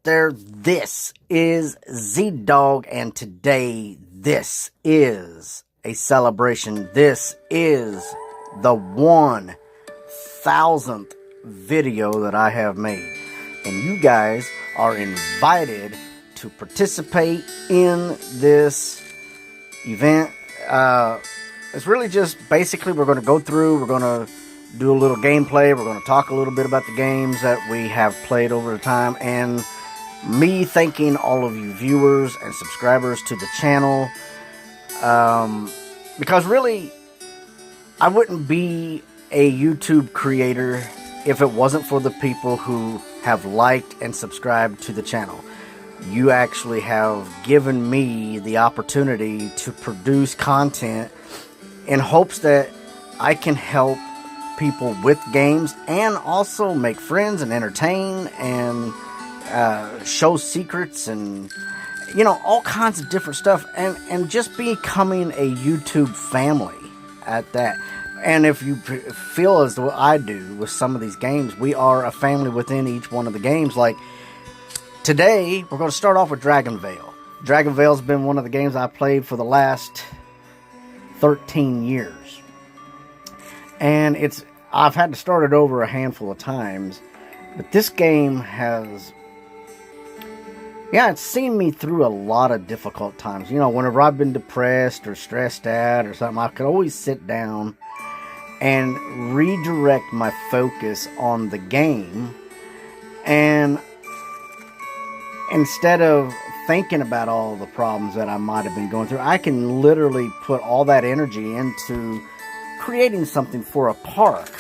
there? This is Z-Dog, and today this is a celebration. This is the 1,000th video that I have made, and you guys are invited to participate in this event. It's really just basically we're going to go through, we're going to do a little gameplay, we're going to talk a little bit about the games that we have played over the time, and me thanking all of you viewers and subscribers to the channel, because really I wouldn't be a YouTube creator if it wasn't for the people who have liked and subscribed to the channel. You actually have given me the opportunity to produce content in hopes that I can help people with games and also make friends and entertain and show secrets and, you know, all kinds of different stuff, and just becoming a YouTube family at that. And if you feel as though I do with some of these games, we are a family within each one of the games. Like today, we're going to start off with Dragon Veil. Dragon Veil's been one of the games I played for the last 13 years. And I've had to start it over a handful of times, but this game has, it's seen me through a lot of difficult times. You know, whenever I've been depressed or stressed out or something, I could always sit down and redirect my focus on the game, and instead of thinking about all the problems that I might have been going through, I can literally put all that energy into creating something for a park.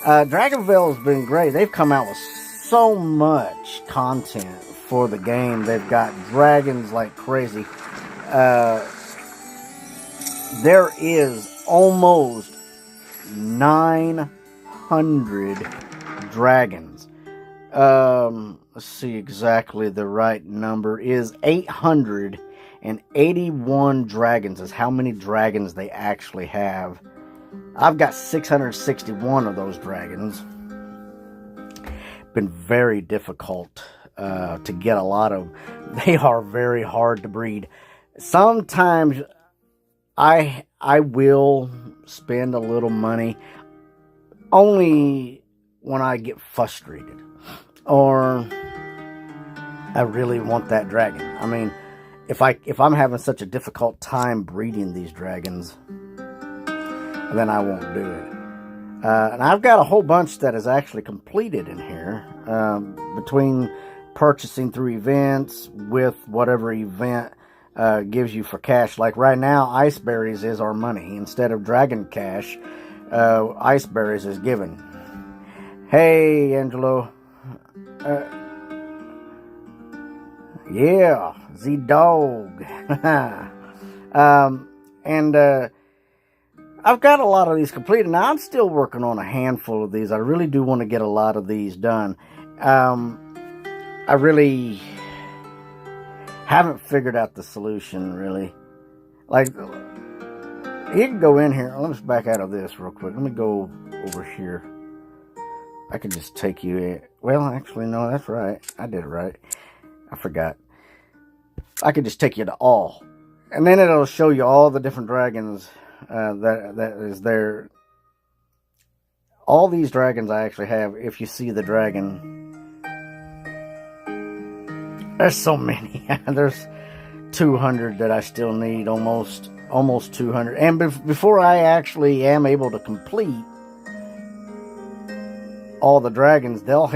Dragon Veil has been great. They've come out with so much content for the game. They've got dragons like crazy. There is almost 900 dragons. Let's see exactly the right number is 881 dragons is how many dragons they actually have. I've got 661 of those dragons. Been very difficult to get a lot of. They are very hard to breed. Sometimes I will spend a little money only when I get frustrated or I really want that dragon. I mean, if I'm having such a difficult time breeding these dragons, then I won't do it. And I've got a whole bunch that is actually completed in here, between purchasing through events with whatever event gives you for cash. Like right now, ice berries is our money. Instead of dragon cash, ice berries is given. Hey, Angelo. Yeah, Z-Dog. I've got a lot of these completed. Now, I'm still working on a handful of these. I really do want to get a lot of these done. I really haven't figured out the solution, really. Like, you can go in here. Let me back out of this real quick. Let me go over here. I can just take you in. Well, actually, no, that's right. I did it right. I forgot. I could just take you to all. And then it'll show you all the different dragons that is there. All these dragons I actually have. If you see the dragon, there's so many. There's 200 that I still need, almost 200. And before I actually am able to complete all the dragons, they'll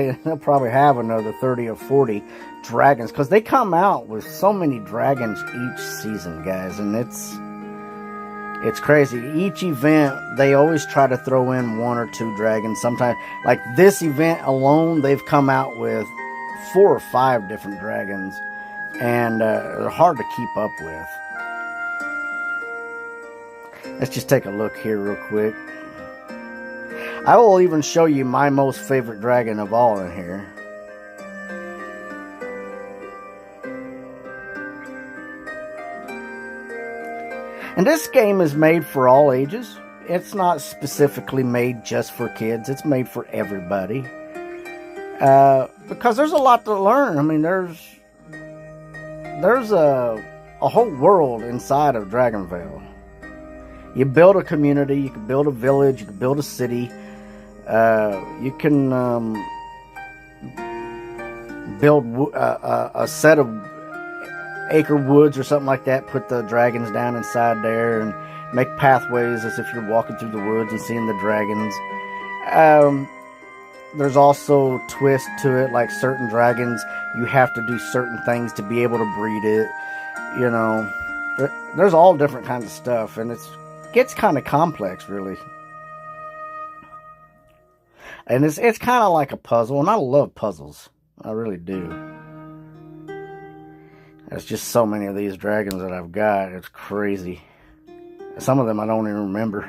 probably have another 30 or 40 dragons, because they come out with so many dragons each season, guys, and it's crazy. Each event, they always try to throw in 1 or 2 dragons. Sometimes, like this event alone, they've come out with 4 or 5 different dragons, and they're hard to keep up with. Let's just take a look here real quick. I will even show you my most favorite dragon of all in here. And this game is made for all ages. It's not specifically made just for kids. It's made for everybody. because there's a lot to learn. I mean, there's a whole world inside of Dragonvale. You build a community, you can build a village, you can build a city, you can build a set of acre woods or something like that, put the dragons down inside there, and make pathways as if you're walking through the woods and seeing the dragons. There's also twists to it, like certain dragons, you have to do certain things to be able to breed it. You know, there's all different kinds of stuff, and it gets kind of complex, really. And it's kind of like a puzzle, and I love puzzles. I really do. There's just so many of these dragons that I've got. It's crazy. Some of them I don't even remember.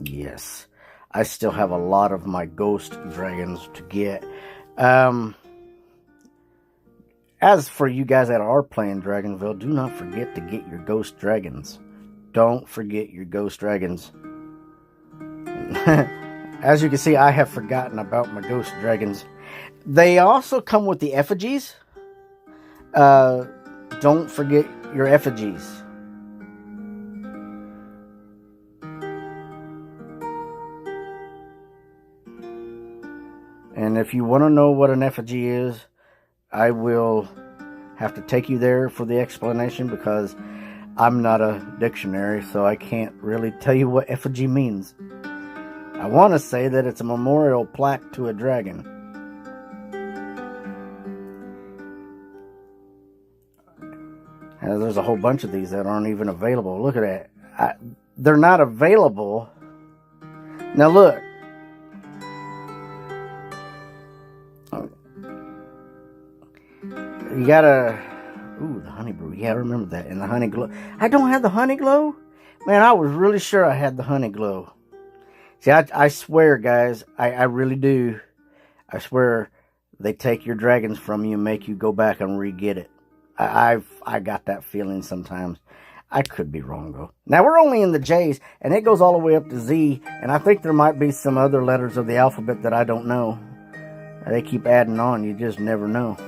Yes. I still have a lot of my ghost dragons to get. As for you guys that are playing Dragonville, do not forget to get your ghost dragons. Don't forget your ghost dragons. As you can see, I have forgotten about my ghost dragons. They also come with the effigies. Don't forget your effigies. And if you want to know what an effigy is, I will have to take you there for the explanation, because I'm not a dictionary, so I can't really tell you what effigy means. I want to say that it's a memorial plaque to a dragon. And there's a whole bunch of these that aren't even available. Look at that. They're not available. Now look. You gotta... Ooh, the honey brew. Yeah, I remember that. And the honey glow. I don't have the honey glow? Man, I was really sure I had the honey glow. See, I swear, guys. I really do. I swear they take your dragons from you and make you go back and re-get it. I got that feeling sometimes. I could be wrong, though. Now, we're only in the J's, and it goes all the way up to Z. And I think there might be some other letters of the alphabet that I don't know. They keep adding on. You just never know.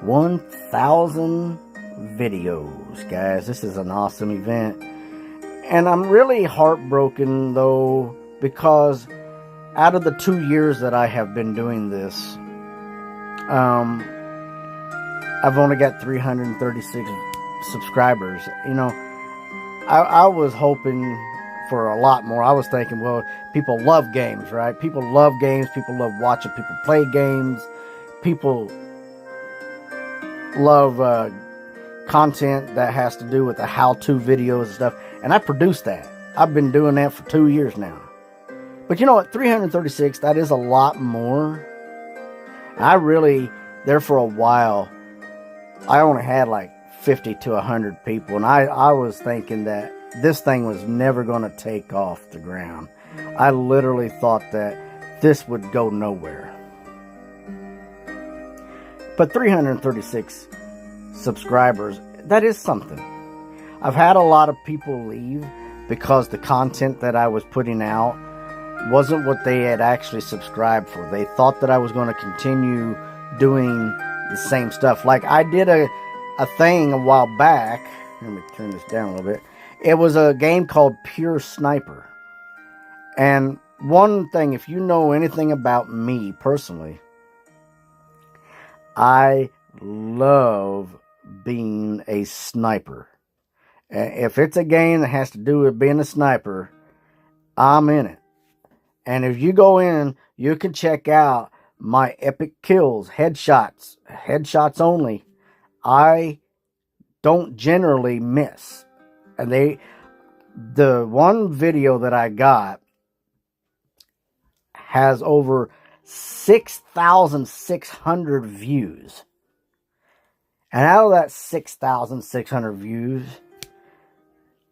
1,000 videos, guys. This is an awesome event. And I'm really heartbroken, though, because out of the 2 years that I have been doing this, I've only got 336 subscribers. You know, I was hoping for a lot more. I was thinking, well, people love games, right? People love games. People love watching people play games. People love content that has to do with the how-to videos and stuff. And I produce that. I've been doing that for 2 years now. But you know what? 336, that is a lot more. I really, there for a while, I only had like 50 to 100 people. And I was thinking that this thing was never going to take off the ground. I literally thought that this would go nowhere. But 336 subscribers, that is something. I've had a lot of people leave because the content that I was putting out wasn't what they had actually subscribed for. They thought that I was going to continue doing the same stuff. Like I did a thing a while back. Let me turn this down a little bit. It was a game called Pure Sniper. And one thing, if you know anything about me personally, I love being a sniper. If it's a game that has to do with being a sniper, I'm in it. And if you go in, you can check out my epic kills, headshots only. I don't generally miss. And the one video that I got has over 6,600 views. And out of that 6,600 views,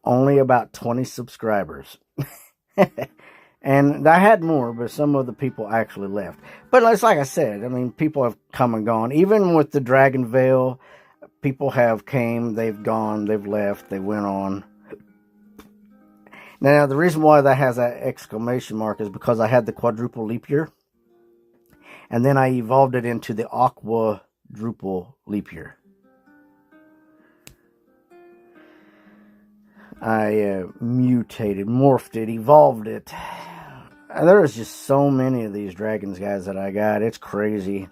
only about 20 subscribers. And I had more, but some of the people actually left. But it's like I said, I mean, people have come and gone. Even with the Dragonvale, people have came, they've gone, they've left, they went on. Now, the reason why that has that exclamation mark is because I had the quadruple leap year. And then I evolved it into the quadruple leap year. I mutated, morphed it, evolved it. There's just so many of these dragons, guys, that I got. It's crazy.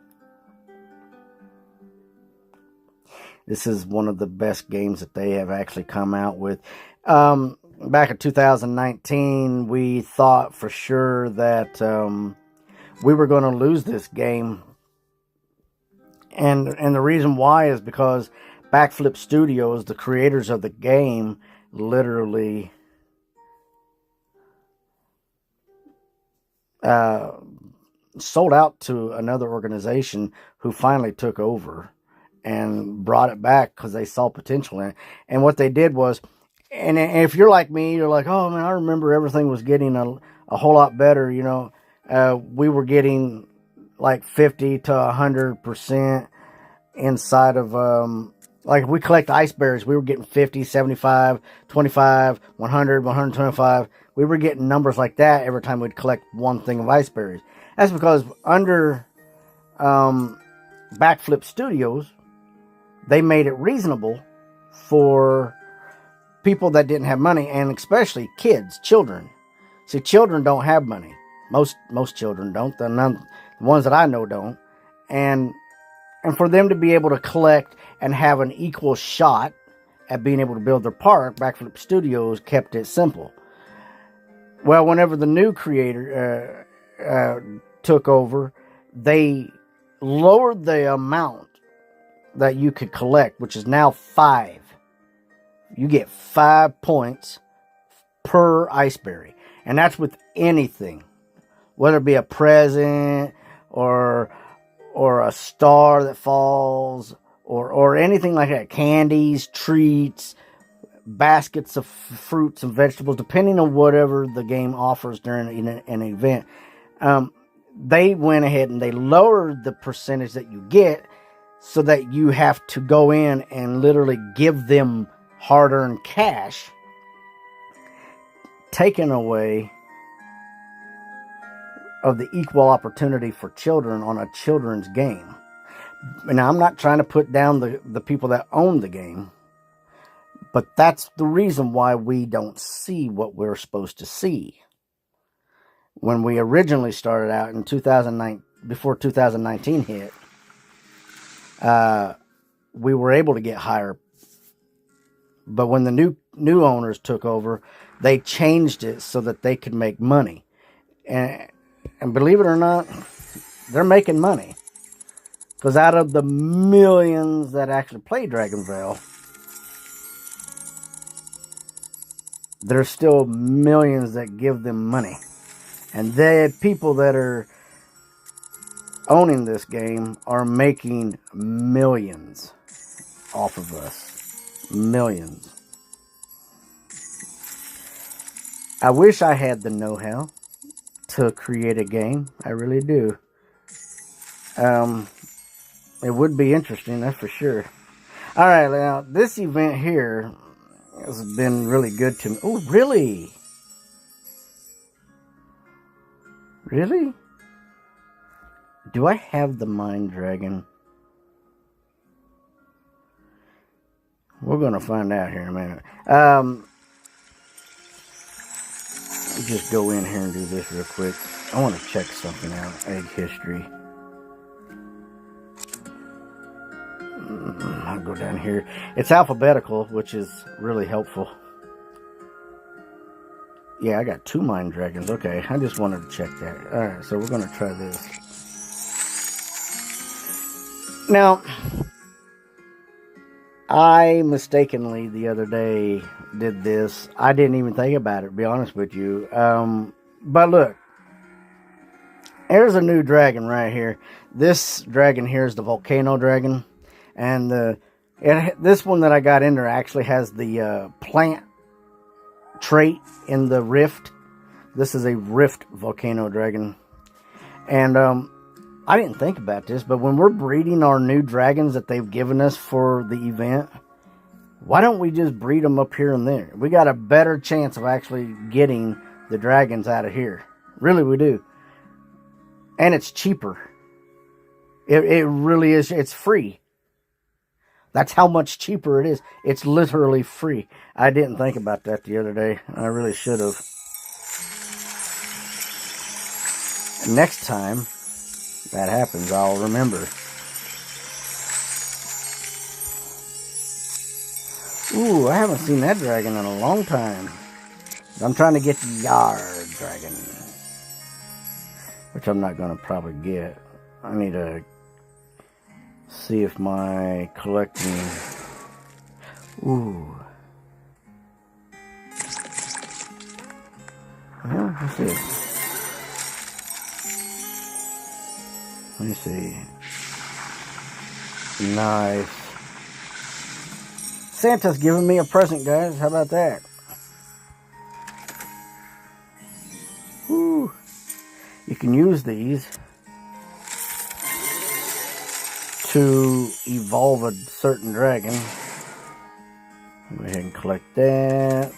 This is one of the best games that they have actually come out with. Back in 2019, we thought for sure that we were going to lose this game. And the reason why is because Backflip Studios, the creators of the game, literally sold out to another organization who finally took over and brought it back because they saw potential in it. And what they did was, and if you're like me, you're like, oh man, I remember everything was getting a whole lot better. You know, we were getting like 50 to 100% inside of, like if we collect ice berries, we were getting 50, 75, 25, 100, 125. We were getting numbers like that every time we'd collect one thing of ice berries. That's because under Backflip Studios, they made it reasonable for people that didn't have money, and especially kids, children. See, children don't have money. Most children don't. The ones that I know don't. And for them to be able to collect and have an equal shot at being able to build their park, Backflip Studios kept it simple. Well, whenever the new creator took over, they lowered the amount that you could collect, which is now 5. You get 5 points per iceberry. And that's with anything. Whether it be a present or a star that falls or anything like that. Candies, treats, baskets of fruits and vegetables, depending on whatever the game offers during an event. They went ahead and they lowered the percentage that you get so that you have to go in and literally give them hard-earned cash, taken away of the equal opportunity for children on a children's game. Now, I'm not trying to put down the people that own the game, but that's the reason why we don't see what we're supposed to see. When we originally started out in 2009, before 2019 hit, we were able to get higher. But when the new owners took over, they changed it so that they could make money. And believe it or not, they're making money. Because out of the millions that actually play Dragonvale, there's still millions that give them money. And the people that are owning this game are making millions off of us. Millions. I wish I had the know-how to create a game. I really do. It would be interesting, that's for sure. Alright, now, this event here has been really good to me. Oh, really? Really? Do I have the Mind Dragon? We're going to find out here in a minute. Let me just go in here and do this real quick. I want to check something out. Egg history. I'll go down here. It's alphabetical, which is really helpful. Yeah, I got 2 Mind Dragons. Okay, I just wanted to check that. Alright, so we're going to try this. Now, I mistakenly the other day did this. I didn't even think about it, to be honest with you. But look, there's a new dragon right here. This dragon here is the Volcano Dragon. And this one that I got in there actually has the plant trait in the rift. This is a rift Volcano Dragon. And I didn't think about this, but when we're breeding our new dragons that they've given us for the event, why don't we just breed them up here and there? We got a better chance of actually getting the dragons out of here. Really, we do. And it's cheaper. It really is. It's free. That's how much cheaper it is. It's literally free. I didn't think about that the other day. I really should have. Next time that happens, I'll remember. Ooh, I haven't seen that dragon in a long time. I'm trying to get the yard dragon, which I'm not going to probably get. I need to see if my collecting... Ooh. Well, let's see. Let me see. Nice. Santa's giving me a present, guys. How about that? Woo. You can use these to evolve a certain dragon. Go ahead and collect that.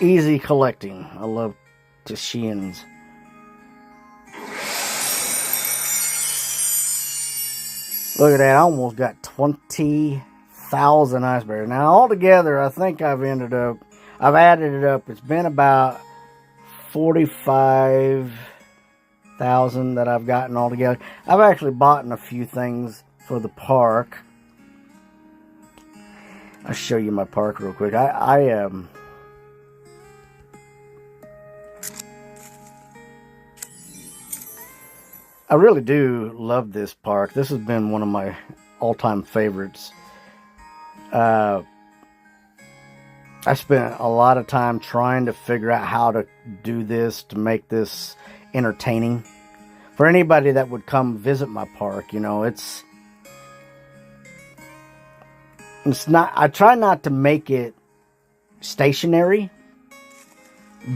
Easy collecting. I love Tishians. Look at that, I almost got 20,000 icebergs. Now, altogether, I think I've added it up. It's been about 45,000 that I've gotten altogether. I've actually bought a few things for the park. I'll show you my park real quick. I really do love this park. This has been one of my all-time favorites. I spent a lot of time trying to figure out how to do this to make this entertaining. For anybody that would come visit my park, you know, it's not, I try not to make it stationary,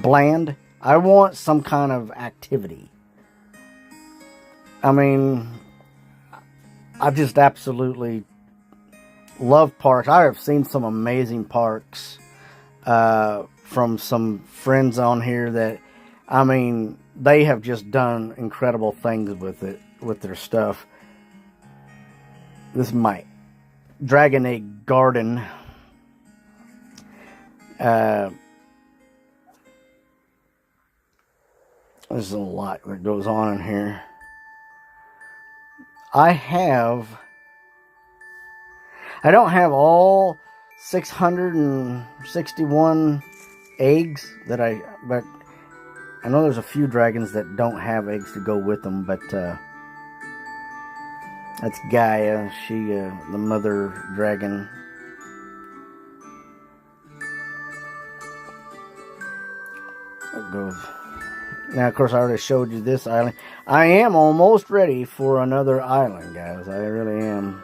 bland. I want some kind of activity. I mean, I just absolutely love parks. I have seen some amazing parks from some friends on here that, I mean, they have just done incredible things with it, with their stuff. This is my Dragon Egg Garden. There's a lot that goes on in here. I don't have all 661 eggs but I know there's a few dragons that don't have eggs to go with them, but that's Gaia, she, the mother dragon. It goes. Now, of course, I already showed you this island. I am almost ready for another island, guys. I really am.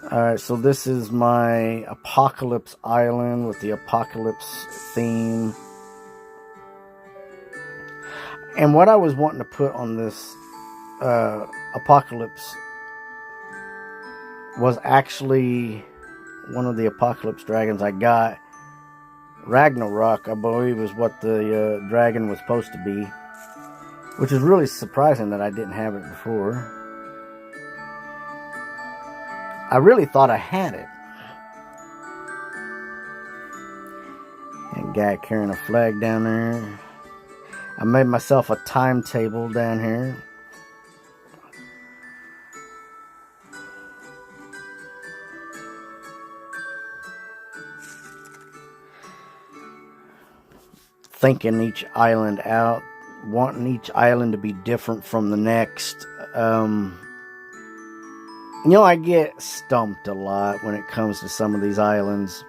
Alright, so this is my Apocalypse Island with the Apocalypse theme. And what I was wanting to put on this Apocalypse was actually one of the Apocalypse dragons I got. Ragnarok, I believe, is what the dragon was supposed to be, which is really surprising that I didn't have it before. I really thought I had it. And guy carrying a flag down there. I made myself a timetable down here. Thinking each island out, wanting each island to be different from the next. You know, I get stumped a lot when it comes to some of these islands.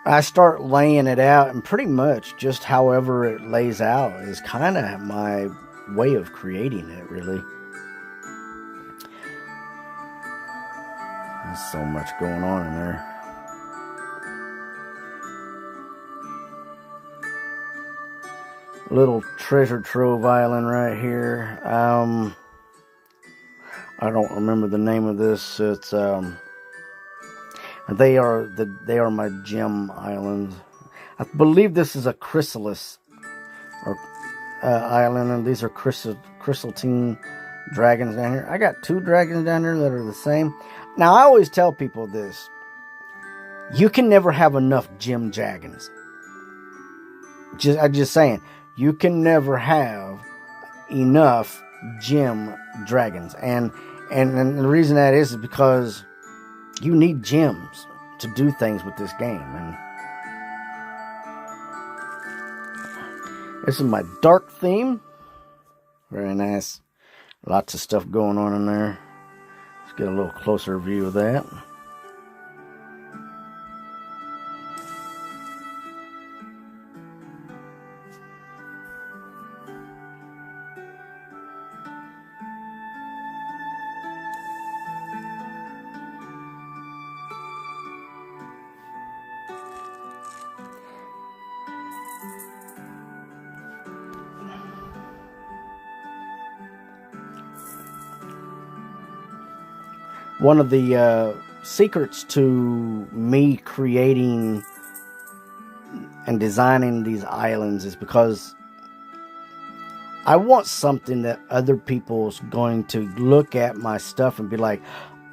I start laying it out, and pretty much just however it lays out is kind of my way of creating it, really. There's so much going on in there. little treasure trove island right here. I don't remember the name of this. It's they are my gem islands. I believe this is a chrysalis or island, and these are crystalline dragons down here. I got 2 dragons down here that are the same. Now I always tell people this: you can never have enough gem dragons. I'm just saying, you can never have enough gem dragons, and the reason that is because you need gems to do things with this game. And this is my dark theme. Very nice. Lots of stuff going on in there. Let's get a little closer view of that. One of the secrets to me creating and designing these islands is because I want something that other people's going to look at my stuff and be like,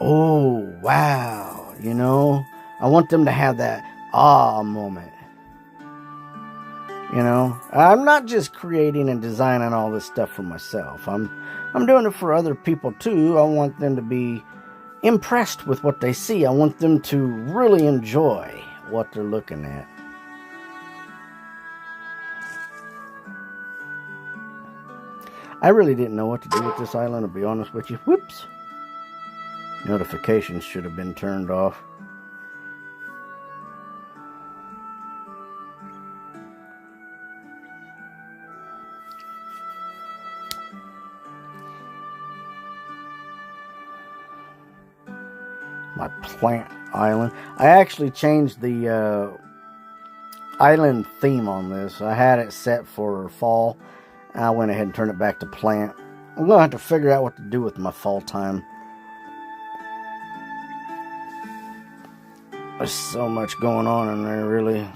oh, wow, you know? I want them to have that ah moment. You know? I'm not just creating and designing all this stuff for myself. I'm doing it for other people too. I want them to be impressed with what they see. I want them to really enjoy what they're looking at. I really didn't know what to do with this island, to be honest with you. Whoops. Notifications should have been turned off. My plant island. I actually changed the island theme on this. I had it set for fall. I went ahead and turned it back to plant. I'm going to have to figure out what to do with my fall time. There's so much going on in there, really.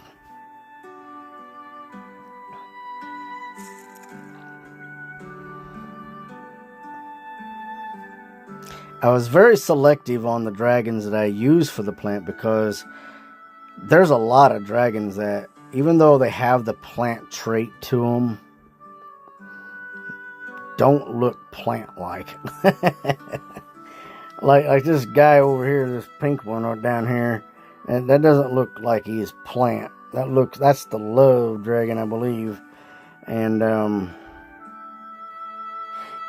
I was very selective on the dragons that I use for the plant because there's a lot of dragons that, even though they have the plant trait to them, don't look plant-like. like this guy over here, this pink one or down here, and that doesn't look like he's plant. That's the love dragon, I believe. And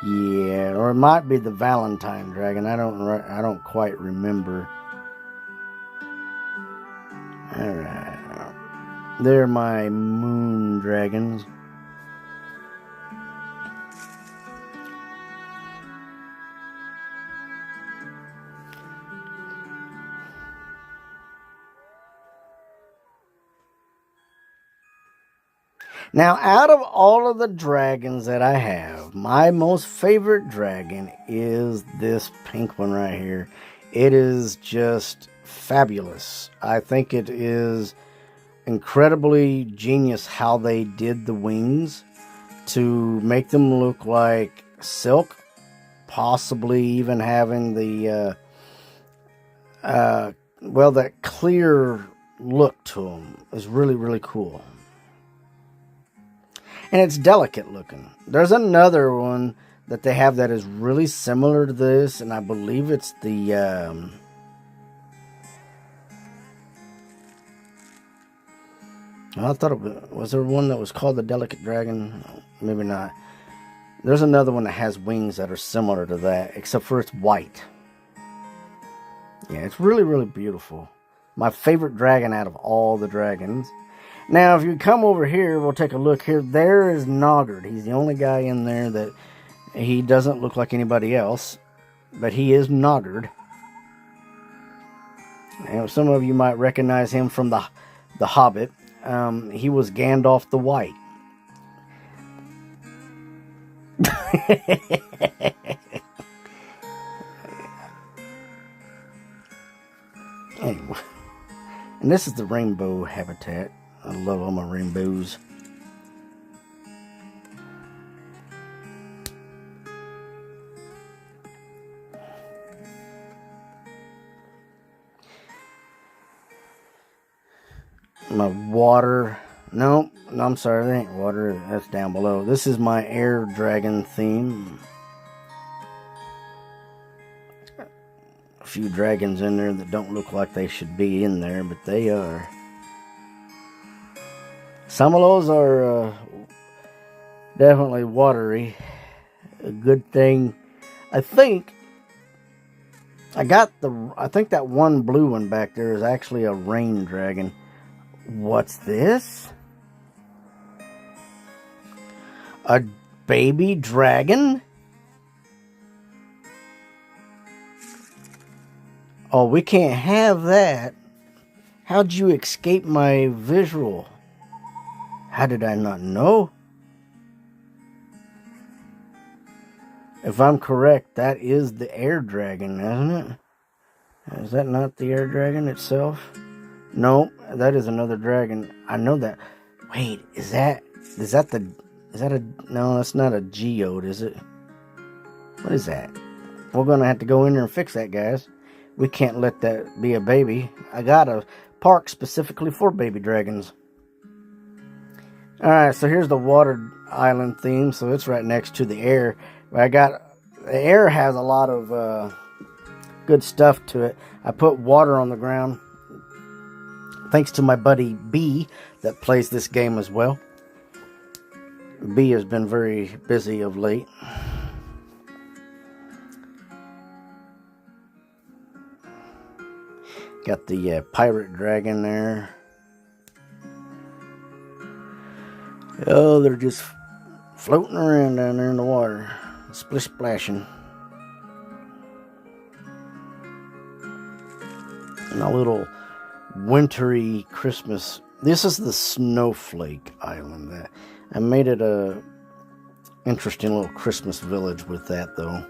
yeah, or it might be the Valentine dragon. I don't quite remember. All right, they're my moon dragons. Now, out of all of the dragons that I have, my most favorite dragon is this pink one right here. It is just fabulous. I think it is incredibly genius how they did the wings to make them look like silk, possibly even having the, well, that clear look to them is really, really cool. And it's delicate looking. There's another one that they have that is really similar to this, and I believe it's the I thought was there one that was called the Delicate Dragon? Maybe not. There's another one that has wings that are similar to that, except for it's white. Yeah, it's really, really beautiful. My favorite dragon out of all the dragons. Now, if you come over here, we'll take a look here. There is Noggard. He's the only guy in there that he doesn't look like anybody else, but he is Noggard. Now, some of you might recognize him from the Hobbit. He was Gandalf the White. Anyway, and this is the rainbow habitat. I love all my rainbows. My water. No, I'm sorry, that ain't water. That's down below. This is my air dragon theme. A few dragons in there that don't look like they should be in there, but they are. Some of those are definitely watery. A good thing. I think that one blue one back there is actually a rain dragon. What's this? A baby dragon? Oh, we can't have that. How'd you escape my visual? How did I not know? If I'm correct, that is the air dragon, isn't it? Is that not the air dragon itself? No, that is another dragon. I know that. Wait, is that no, that's not a geode, is it? What is that? We're gonna have to go in there and fix that, guys. We can't let that be a baby. I got a park specifically for baby dragons. Alright, so here's the water island theme, so it's right next to the air. The air has a lot of good stuff to it. I put water on the ground. Thanks to my buddy B that plays this game as well. B has been very busy of late. Got the pirate dragon there. Oh, they're just floating around down there in the water. Splish splashing. And a little wintry Christmas. This is the Snowflake Island. I made it a interesting little Christmas village with that, though.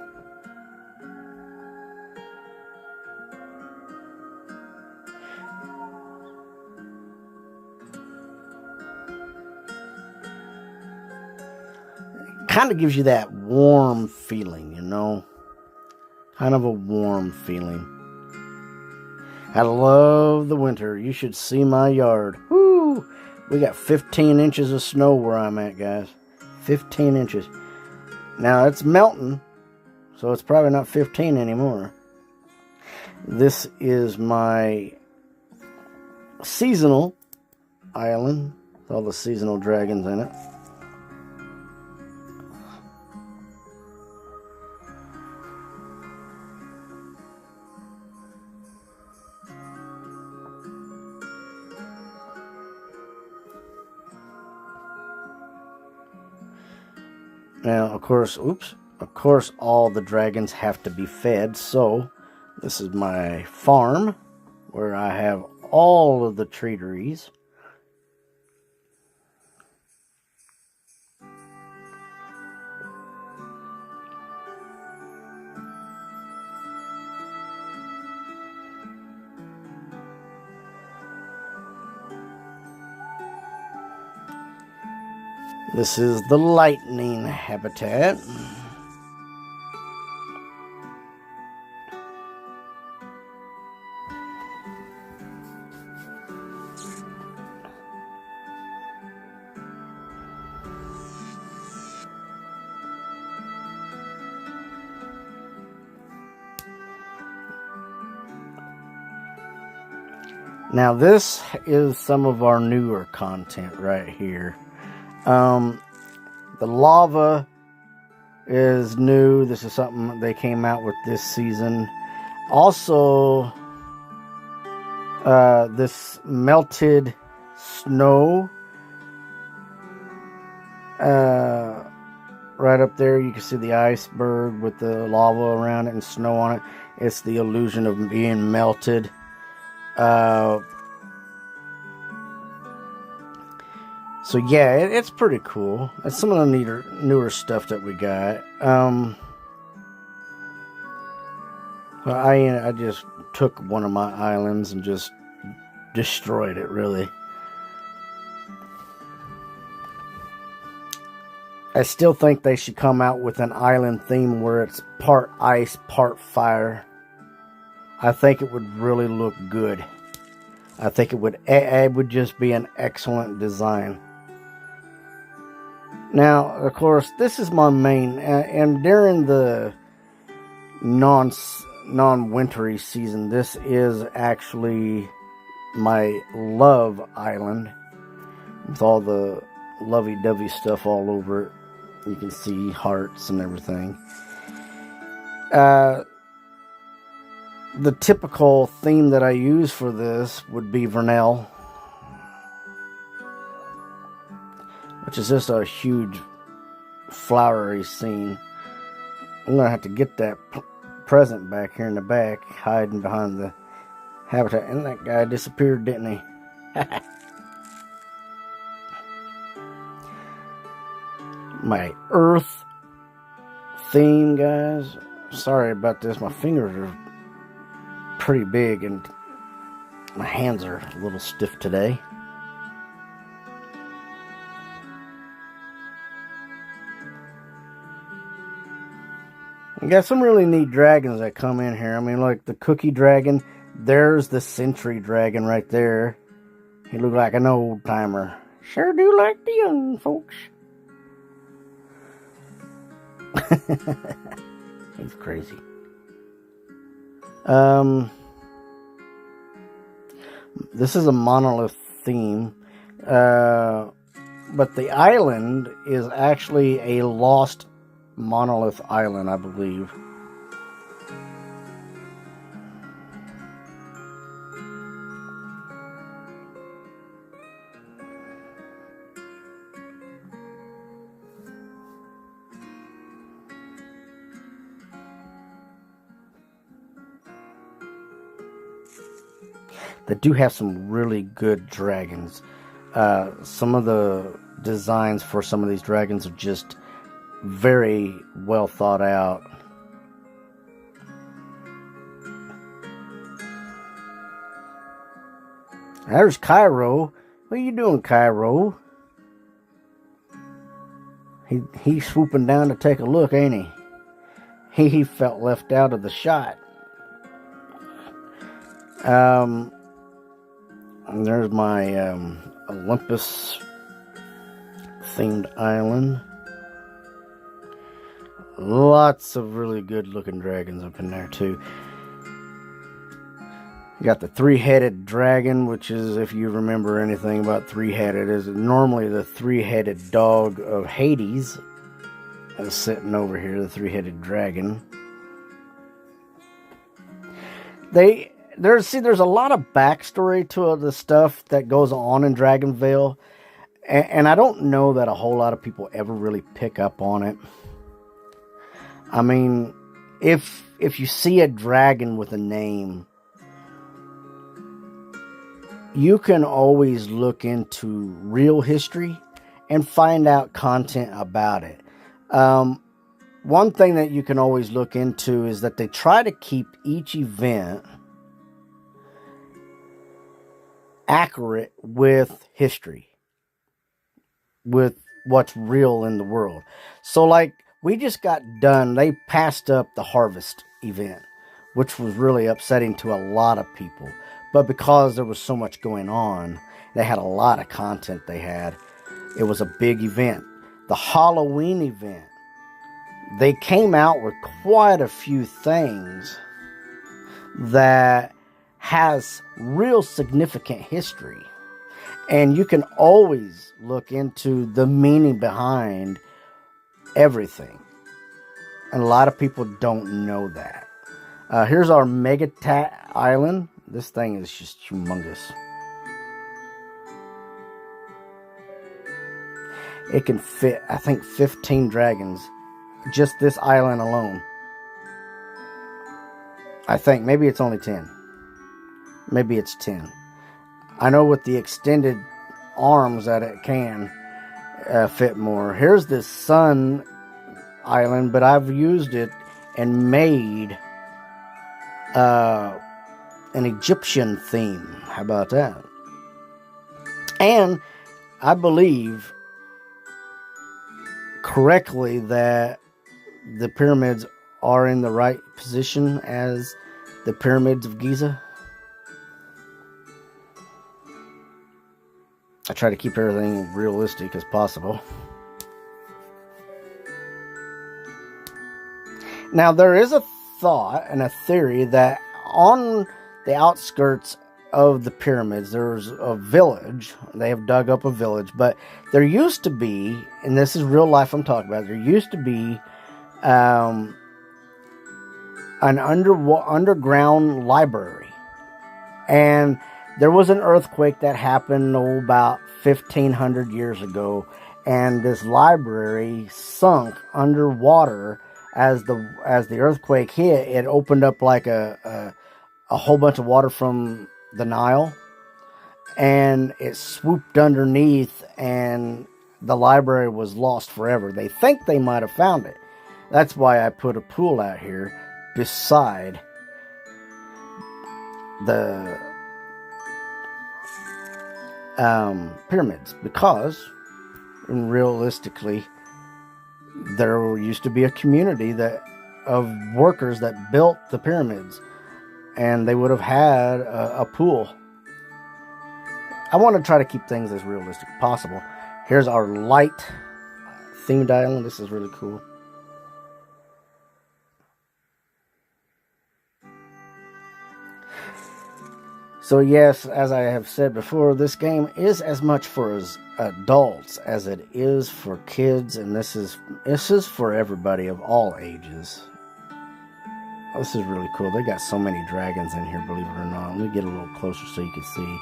Kind of gives you that warm feeling, you know? Kind of a warm feeling. I love the winter. You should see my yard. Woo! We got 15 inches of snow where I'm at, guys. 15 inches. Now, it's melting, so it's probably not 15 anymore. This is my seasonal island with all the seasonal dragons in it. Now, of course, all the dragons have to be fed, so this is my farm, where I have all of the treateries. This is the lightning habitat. Now this is some of our newer content right here. The lava is new. This is something they came out with this season. Also, this melted snow. Right up there, you can see the iceberg with the lava around it and snow on it. It's the illusion of being melted. So So yeah, it's pretty cool. It's some of the newer stuff that we got. Well, I just took one of my islands and just destroyed it, really. I still think they should come out with an island theme where it's part ice, part fire. I think it would really look good. I think it would just be an excellent design. Now, of course, this is my main, and during the non-wintry season, this is actually my love island with all the lovey-dovey stuff all over it. You can see hearts and everything. The typical theme that I use for this would be Vernell, which is just a huge flowery scene. I'm going to have to get that present back here in the back, hiding behind the habitat. And that guy disappeared, didn't he? My earth theme, guys. Sorry about this. My fingers are pretty big and my hands are a little stiff today. You got some really neat dragons that come in here. I mean, like the cookie dragon. There's the century dragon right there. He looked like an old timer. Sure do like the young folks. He's crazy. This is a monolith theme. But the island is actually a lost monolith island, I believe. They do have some really good dragons. Some of the designs for some of these dragons are just very well thought out. There's Cairo. What are you doing, Cairo? He's swooping down to take a look, ain't he? He felt left out of the shot. And there's my Olympus themed island. Lots of really good looking dragons up in there too. You got the three-headed dragon, which is, if you remember anything about three-headed, is normally the three-headed dog of Hades. Is sitting over here, the three-headed dragon. There's a lot of backstory to the stuff that goes on in Dragonvale, and I don't know that a whole lot of people ever really pick up on it. I mean, if you see a dragon with a name, you can always look into real history and find out content about it. One thing that you can always look into is that they try to keep each event accurate with history, with what's real in the world. So like, we just got done, they passed up the harvest event, which was really upsetting to a lot of people. But because there was so much going on, they had a lot of content they had. It was a big event. The Halloween event, they came out with quite a few things that has real significant history. And you can always look into the meaning behind everything. And a lot of people don't know that. Here's our Megatat Island. This thing is just humongous. It can fit, I think, 15 dragons. Just this island alone. I think maybe it's only 10. Maybe it's 10. I know with the extended arms that it can, fit more. Here's this sun island, but I've used it and made an Egyptian theme. How about that? And I believe correctly that the pyramids are in the right position as the pyramids of Giza. I try to keep everything realistic as possible. Now, there is a thought and a theory that on the outskirts of the pyramids, there's a village. They have dug up a village, but there used to be, and this is real life I'm talking about, there used to be an underground library. And there was an earthquake that happened about 1,500 years ago, and this library sunk underwater. As the earthquake hit, it opened up like a whole bunch of water from the Nile, and it swooped underneath, and the library was lost forever. They think they might have found it. That's why I put a pool out here beside the pyramids, because realistically, there used to be a community of workers that built the pyramids, and they would have had a pool. I want to try to keep things as realistic as possible. Here's our light themed island. This is really cool. So yes, as I have said before, this game is as much for adults as it is for kids, and this is for everybody of all ages. This is really cool. They got so many dragons in here, believe it or not. Let me get a little closer so you can see.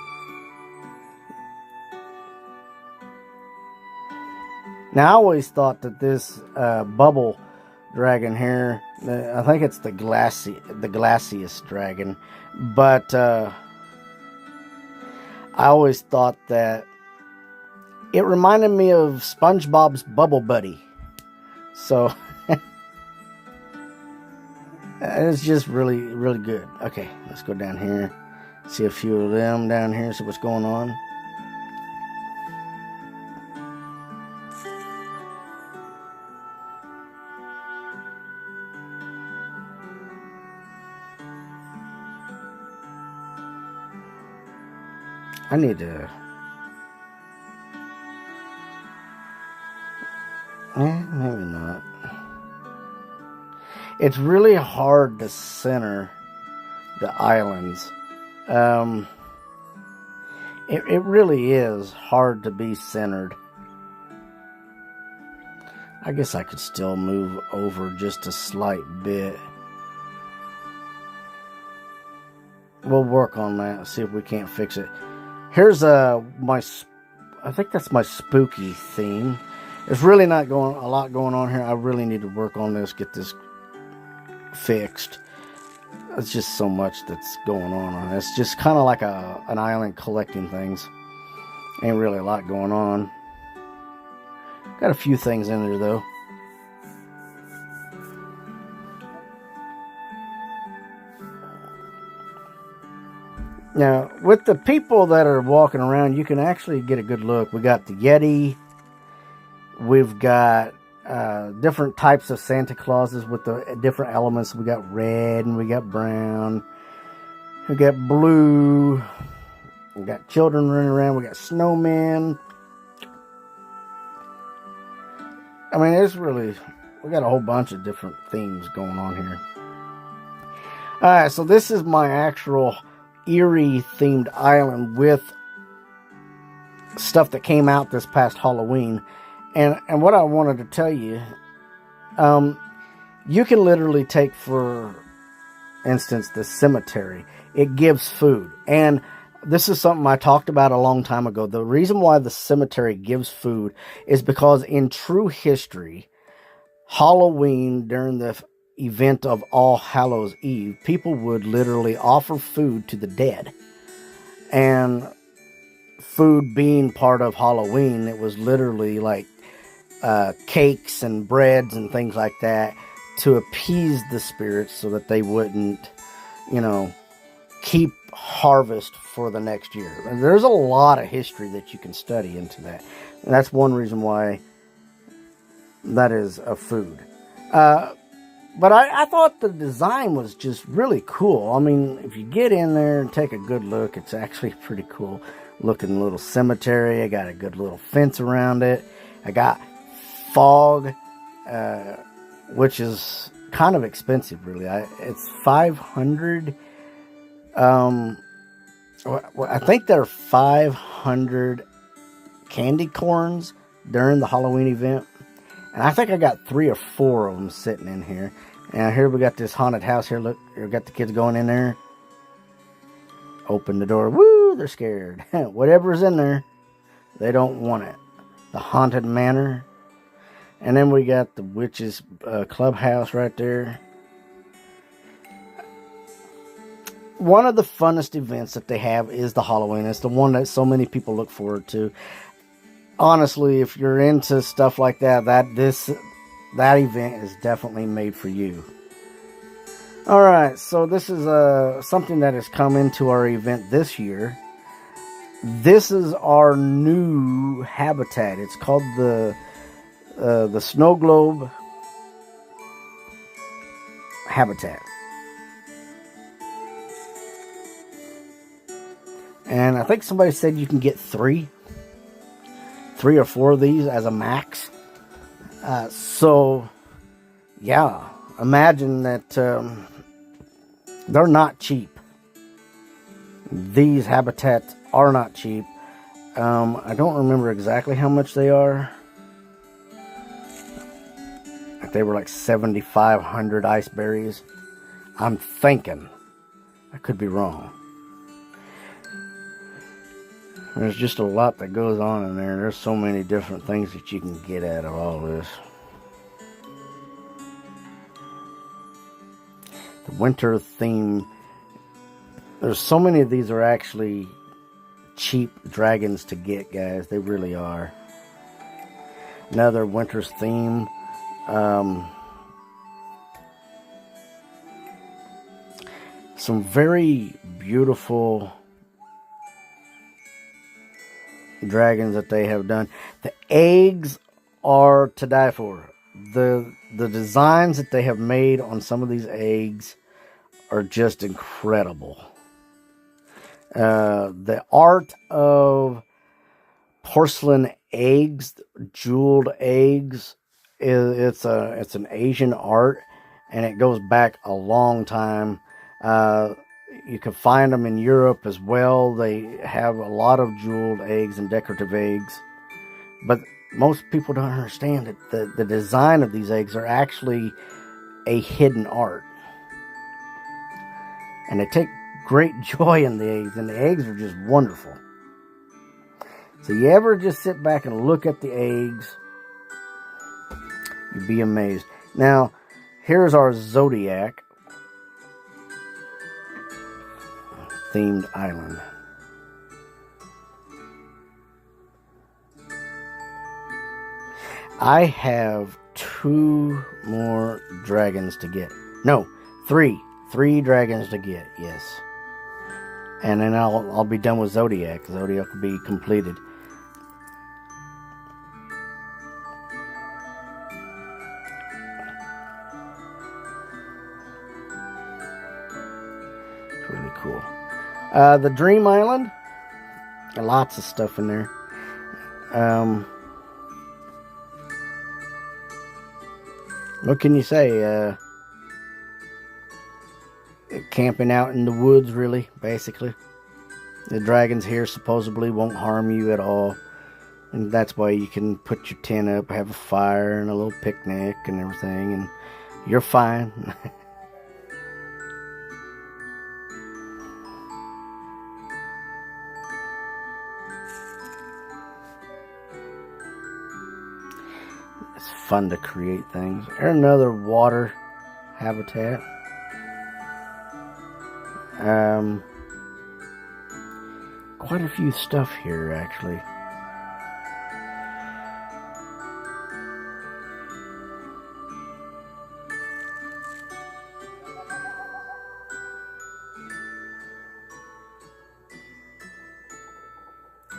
Now, I always thought that this bubble dragon here, I think it's the glacius dragon, but I always thought that it reminded me of SpongeBob's Bubble Buddy. So, it's just really, really good. Okay, let's go down here. See a few of them down here, see what's going on. I need to... maybe not. It's really hard to center the islands. It really is hard to be centered. I guess I could still move over just a slight bit. We'll work on that, see if we can't fix it. Here's I think that's my spooky theme. There's really not a lot going on here. I really need to work on this, get this fixed. It's just so much that's going on. It's just kind of like an island collecting things. Ain't really a lot going on. Got a few things in there though. Now, with the people that are walking around, you can actually get a good look. We got the Yeti. We've got different types of Santa Clauses with the different elements. We got red and we got brown. We got blue. We got children running around. We got snowmen. I mean, we got a whole bunch of different themes going on here. Alright, so this is my actual eerie themed island with stuff that came out this past Halloween. And what I wanted to tell you, you can literally take, for instance, the cemetery. It gives food. And this is something I talked about a long time ago. The reason why the cemetery gives food is because in true history, Halloween, during the event of All Hallows Eve, people would literally offer food to the dead. And food being part of Halloween, it was literally like cakes and breads and things like that to appease the spirits so that they wouldn't, keep harvest for the next year. And there's a lot of history that you can study into that. And that's one reason why that is a food. But I thought the design was just really cool. I mean, if you get in there and take a good look, it's actually pretty cool looking little cemetery. I got a good little fence around it. I got fog, which is kind of expensive, really. It's 500. I think there are 500 candy corns during the Halloween event. And I think I got 3 or 4 of them sitting in here. And here we got this haunted house here. Look, we got the kids going in there. Open the door. Woo, they're scared. Whatever's in there, they don't want it. The haunted manor. And then we got the witches clubhouse right there. One of the funnest events that they have is the Halloween. It's the one that so many people look forward to. Honestly, if you're into stuff like that, that event is definitely made for you. Alright, so this is something that has come into our event this year. This is our new habitat. It's called the snow globe habitat. And I think somebody said you can get 3 or 4 of these as a max. So, yeah, imagine that they're not cheap. These habitats are not cheap. I don't remember exactly how much they are. They were like 7,500 ice berries. I'm thinking. I could be wrong. There's just a lot that goes on in there. There's so many different things that you can get out of all this. The winter theme. There's so many of these are actually cheap dragons to get, guys. They really are. Another winter's theme. Some very beautiful dragons that they have done. The eggs are to die for. The designs that they have made on some of these eggs are just incredible. The art of porcelain eggs, jeweled eggs, it's an Asian art, and it goes back a long time. You can find them in Europe as well. They have a lot of jeweled eggs and decorative eggs. But most people don't understand that the design of these eggs are actually a hidden art. And they take great joy in the eggs. And the eggs are just wonderful. So you ever just sit back and look at the eggs, you'd be amazed. Now, here's our Zodiac themed island. I have 2 more dragons to get. No, 3 dragons to get. Yes, and then I'll be done with Zodiac. Zodiac will be completed. It's really cool. The Dream Island, lots of stuff in there. What can you say? Camping out in the woods, really, basically. The dragons here supposedly won't harm you at all. And that's why you can put your tent up, have a fire, and a little picnic and everything, and you're fine. It's fun to create things. There's another water habitat. Quite a few stuff here, actually.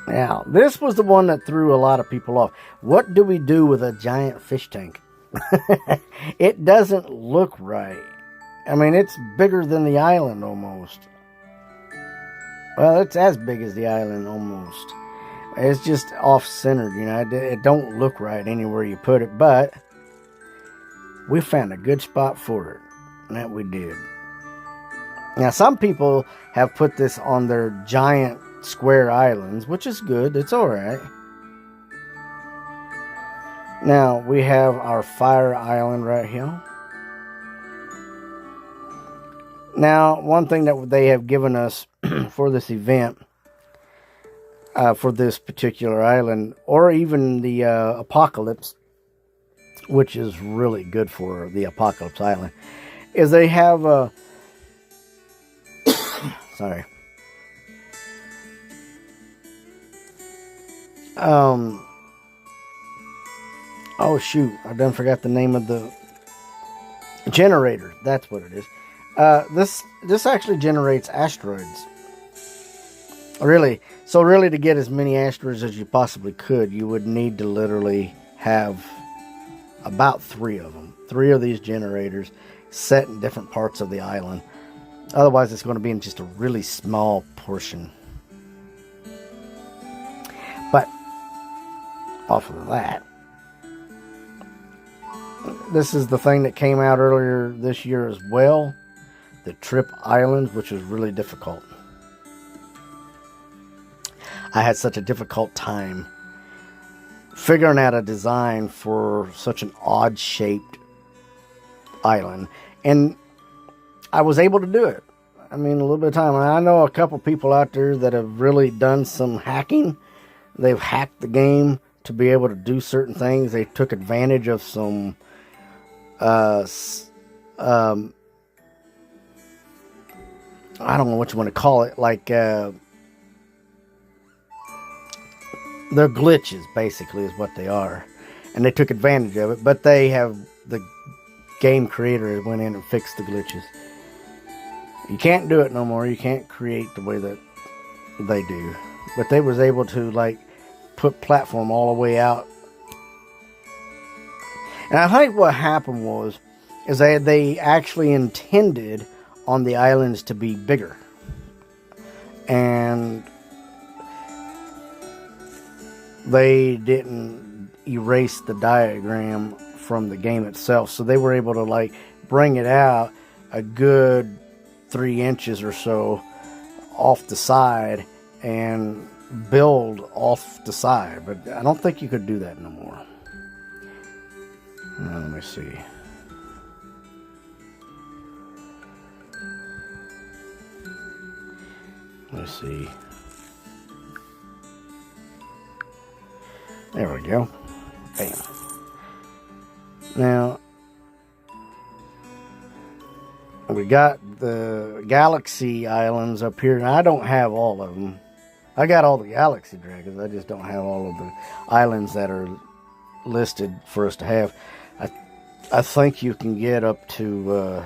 Now, this was the one that threw a lot of people off. What do we do with a giant fish tank? It doesn't look right. I mean, it's bigger than the island almost. Well, it's as big as the island almost. It's just off-centered, you know. It don't look right anywhere you put it, but we found a good spot for it. And that we did. Now, some people have put this on their giant square islands, which is good. It's alright. Now, we have our fire island right here. Now, one thing that they have given us for this event, for this particular island, or even the Apocalypse, which is really good for the Apocalypse Island, is they have a... sorry. Oh shoot, I done forgot the name of the generator. That's what it is. This actually generates asteroids. Really. So really, to get as many asteroids as you possibly could, you would need to literally have about 3 of them. 3 of these generators set in different parts of the island. Otherwise, it's going to be in just a really small portion. But off of that, this is the thing that came out earlier this year as well. The Trip Islands, which was really difficult. I had such a difficult time figuring out a design for such an odd-shaped island. And I was able to do it. I mean, a little bit of time. I know a couple people out there that have really done some hacking. They've hacked the game to be able to do certain things. They took advantage of some I don't know what you want to call it, like they're glitches, basically, is what they are. And they took advantage of it, but they have, the game creator went in and fixed the glitches. You can't do it no more. You can't create the way that they do. But they was able to, like, put platform all the way out. And I think what happened was, is they actually intended on the islands to be bigger. And they didn't erase the diagram from the game itself. So they were able to, like, bring it out a good 3 inches or so off the side and build off the side. But I don't think you could do that no more. Now, let me see. Let's see. There we go. Bam. Now, we got the Galaxy Islands up here, and I don't have all of them. I got all the Galaxy Dragons. I just don't have all of the islands that are listed for us to have. I think you can get up to,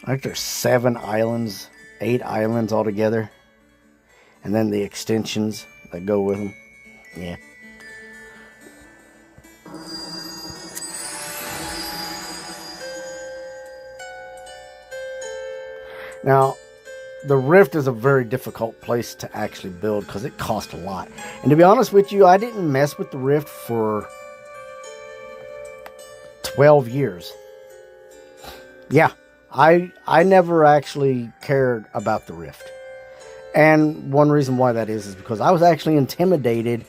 I think there's 7 islands, 8 islands altogether. And then the extensions that go with them. Yeah. Now, the Rift is a very difficult place to actually build because it costs a lot. And to be honest with you, I didn't mess with the Rift for 12 years. Yeah, I never actually cared about the Rift. And one reason why that is because I was actually intimidated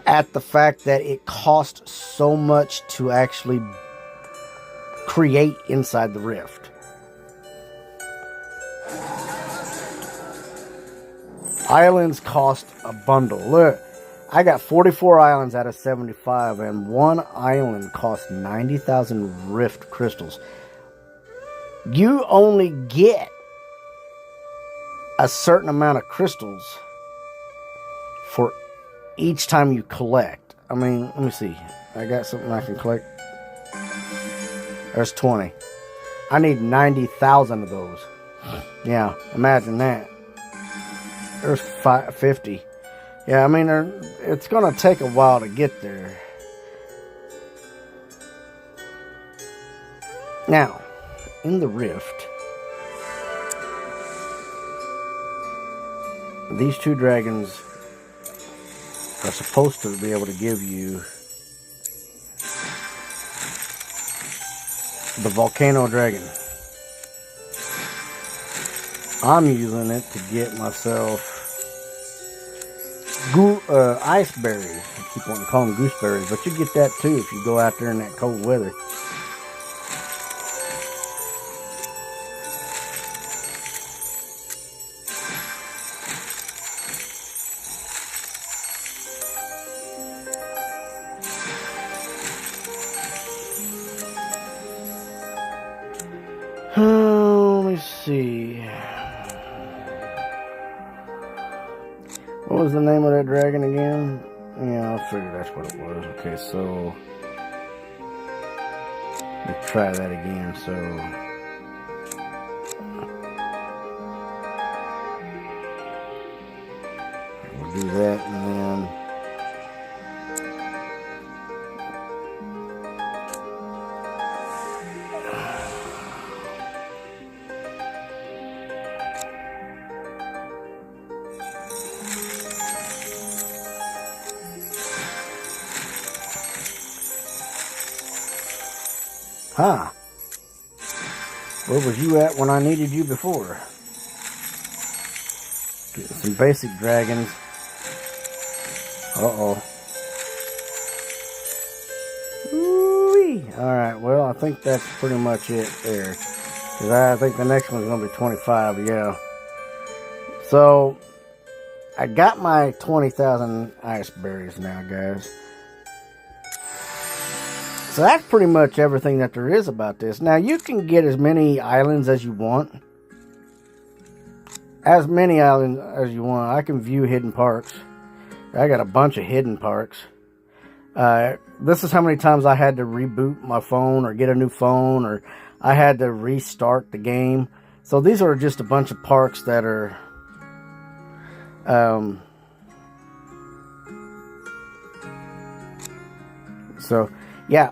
at the fact that it cost so much to actually create inside the Rift. Islands cost a bundle. Look, I got 44 islands out of 75, and one island cost 90,000 Rift crystals. You only get a certain amount of crystals for each time you collect. I mean, let me see. I got something I can collect. There's 20. I need 90,000 of those. Yeah, imagine that. There's 50. Yeah, I mean, it's going to take a while to get there. Now, in the Rift, these two dragons are supposed to be able to give you the volcano dragon. I'm using it to get myself ice berries. I keep wanting to call them gooseberries, but you get that too if you go out there in that cold weather. Let me see. What was the name of that dragon again? Yeah, I figured that's what it was. Okay, so let's try that again. So we'll do that, and then huh? Where was you at when I needed you before? Getting some basic dragons. Uh-oh. Ooh-wee. Alright, well, I think that's pretty much it there. Because I think the next one's going to be 25, yeah. So, I got my 20,000 ice berries now, guys. So that's pretty much everything that there is about this. Now, you can get as many islands as you want. As many islands as you want. I can view hidden parks. I got a bunch of hidden parks. This is how many times I had to reboot my phone or get a new phone, or I had to restart the game. So these are just a bunch of parks that are so yeah.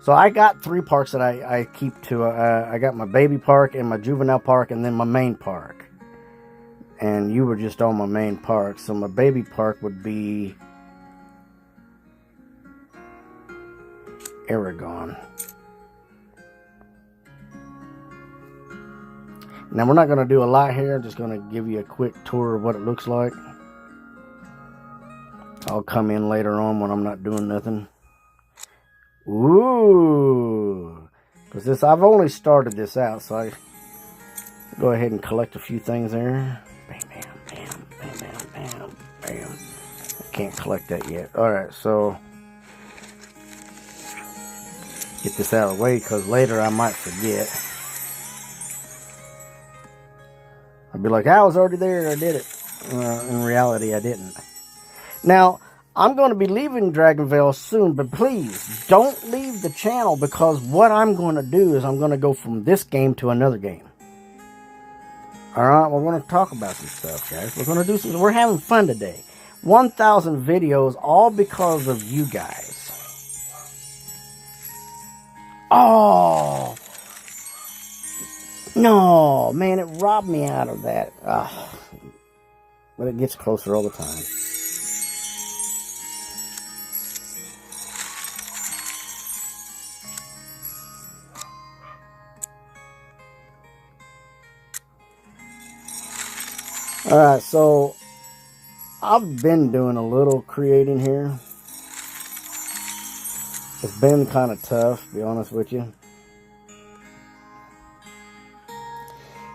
So I got 3 parks that I keep to. I got my baby park and my juvenile park and then my main park. And you were just on my main park. So my baby park would be Aragon. Now we're not going to do a lot here. I'm just going to give you a quick tour of what it looks like. I'll come in later on when I'm not doing nothing. Ooh, because I've only started this out, so I go ahead and collect a few things there. Bam, bam, bam, bam, bam, bam, bam. I can't collect that yet. All right, so get this out of the way because later I might forget. I'll be like, I was already there. I did it. In reality, I didn't. Now, I'm going to be leaving Dragonvale soon, but please don't leave the channel because what I'm going to do is I'm going to go from this game to another game. Alright, we're going to talk about some stuff, guys. We're going to do some, we're having fun today. 1,000 videos, all because of you guys. Oh! No, man, it robbed me out of that. But it gets closer all the time. Alright, so I've been doing a little creating here. It's been kind of tough, to be honest with you.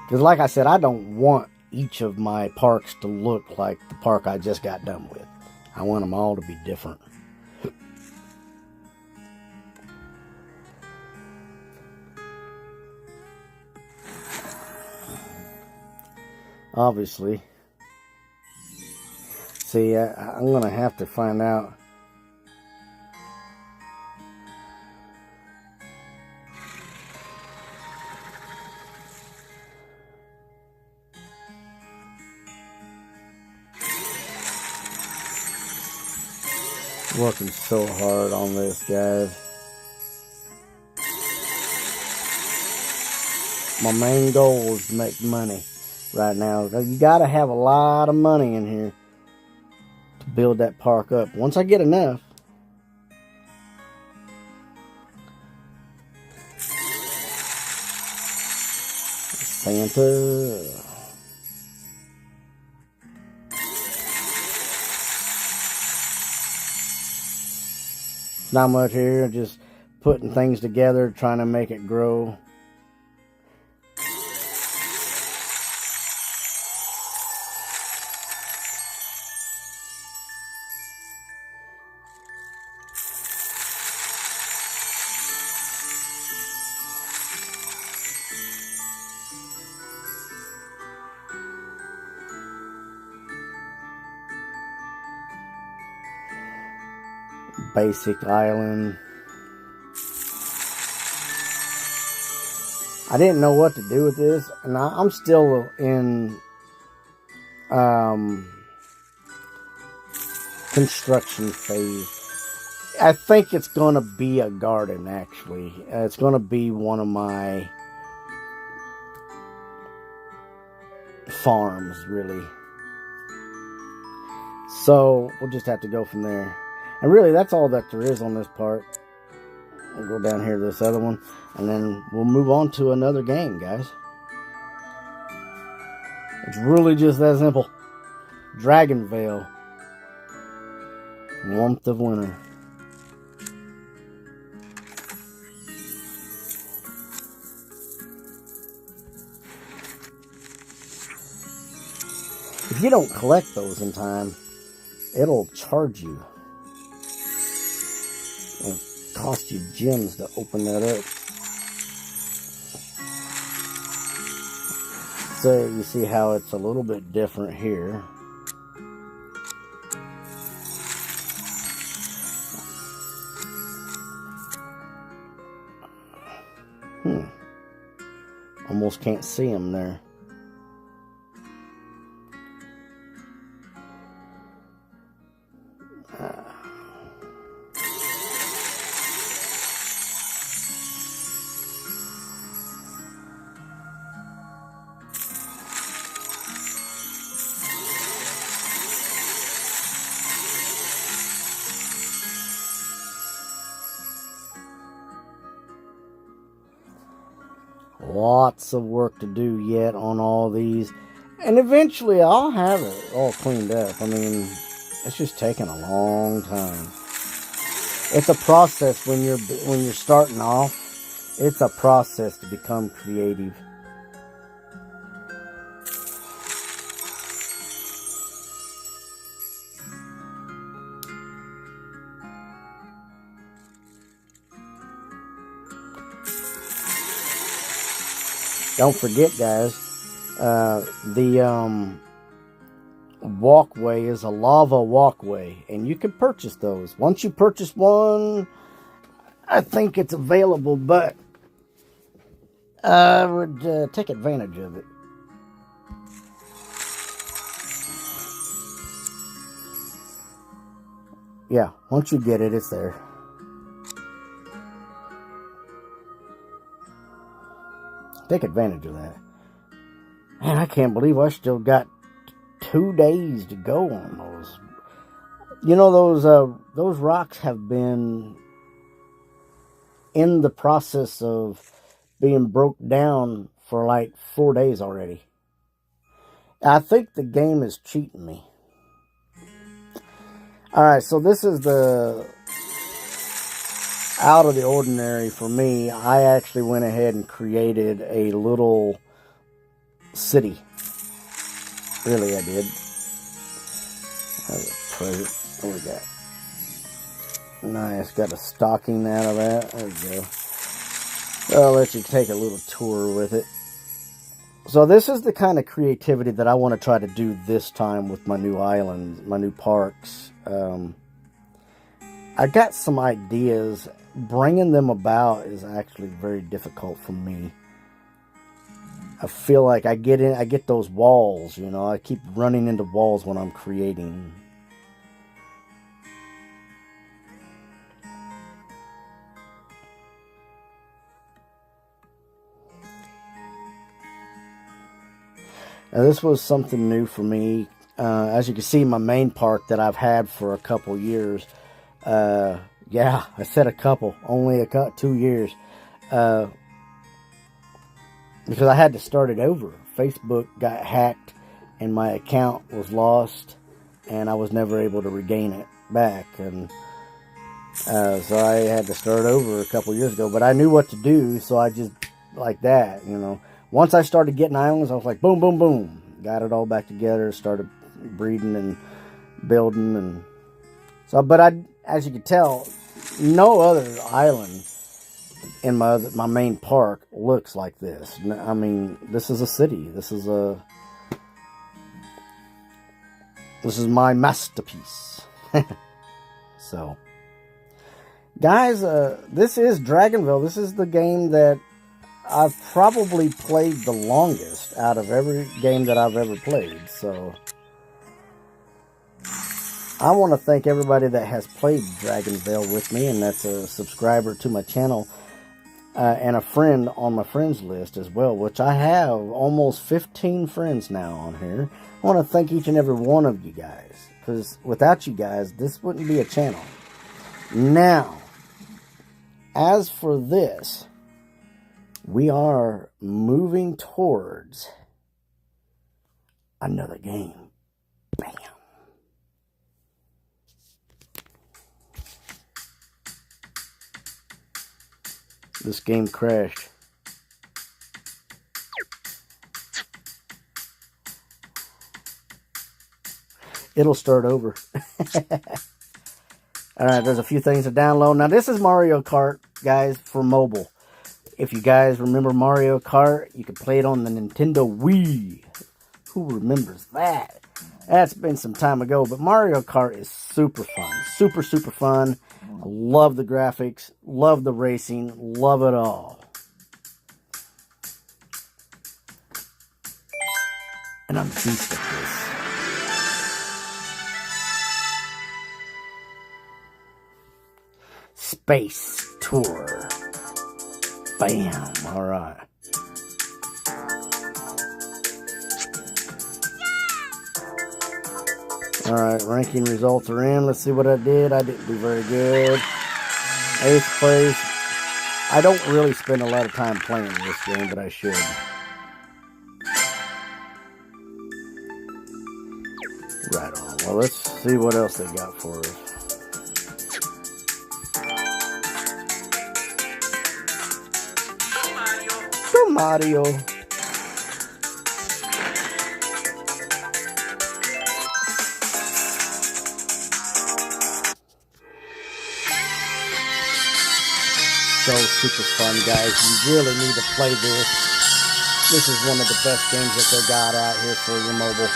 Because like I said, I don't want each of my parks to look like the park I just got done with. I want them all to be different. Obviously. See, I'm going to have to find out. Working so hard on this, guys. My main goal is to make money right now. You gotta have a lot of money in here to build that park up. Once I get enough, Santa. Not much here, just putting things together, trying to make it grow. Basic island. I didn't know what to do with this, and I'm still in construction phase. I think it's gonna be a garden, actually. It's gonna be one of my farms, really. So we'll just have to go from there. And really, that's all that there is on this part. We'll go down here to this other one, and then we'll move on to another game, guys. It's really just that simple. Dragon Veil. Warmth of winter. If you don't collect those in time, it'll charge you. It'll cost you gems to open that up. So you see how it's a little bit different here. Almost can't see them there. Lots of work to do yet on all these, and eventually I'll have it all cleaned up. I mean, it's just taking a long time. It's a process when you're starting off. It's a process to become creative. Don't forget, guys, the walkway is a lava walkway, and you can purchase those. Once you purchase one, I think it's available, but I would take advantage of it. Yeah, once you get it, it's there. Take advantage of that. Man, I can't believe I still got 2 days to go on those. You know, those rocks have been in the process of being broke down for like 4 days already. I think the game is cheating me. Alright, so this is the out of the ordinary for me. I actually went ahead and created a little city. Really, I did. What we got? Nice, got a stocking out of that. There we go. I'll let you take a little tour with it. So this is the kind of creativity that I want to try to do this time with my new islands, my new parks. I got some ideas. Bringing them about is actually very difficult for me. I feel like I get those walls, you know. I keep running into walls when I'm creating. Now, this was something new for me. As you can see, my main park that I've had for a couple years. Yeah, I said a couple. Only 2 years. Because I had to start it over. Facebook got hacked and my account was lost. And I was never able to regain it back. And so I had to start over a couple years ago. But I knew what to do, so I just, like that, you know. Once I started getting islands, I was like, boom, boom, boom. Got it all back together, started breeding and building. And so, but as you can tell, no other island in my main park looks like this. I mean, this is a city. This is my masterpiece. So, guys, this is Dragonville. This is the game that I've probably played the longest out of every game that I've ever played. So, I want to thank everybody that has played Dragonville with me, and that's a subscriber to my channel, and a friend on my friends list as well, which I have almost 15 friends now on here. I want to thank each and every one of you guys, because without you guys, this wouldn't be a channel. Now, as for this, we are moving towards another game. Bam. This game crashed. It'll start over. Alright, there's a few things to download. Now, this is Mario Kart, guys, for mobile. If you guys remember Mario Kart, you can play it on the Nintendo Wii. Who remembers that? That's been some time ago, but Mario Kart is super fun. Super, super fun. I love the graphics, love the racing, love it all. And I'm a beast at this. Space Tour. Bam. Alright. Alright, ranking results are in. Let's see what I did. I didn't do very good. 8th place. I don't really spend a lot of time playing this game, but I should. Right on. Well, let's see what else they got for us. Mario. So super fun, guys. You really need to play this. This is one of the best games that they got out here for your mobile.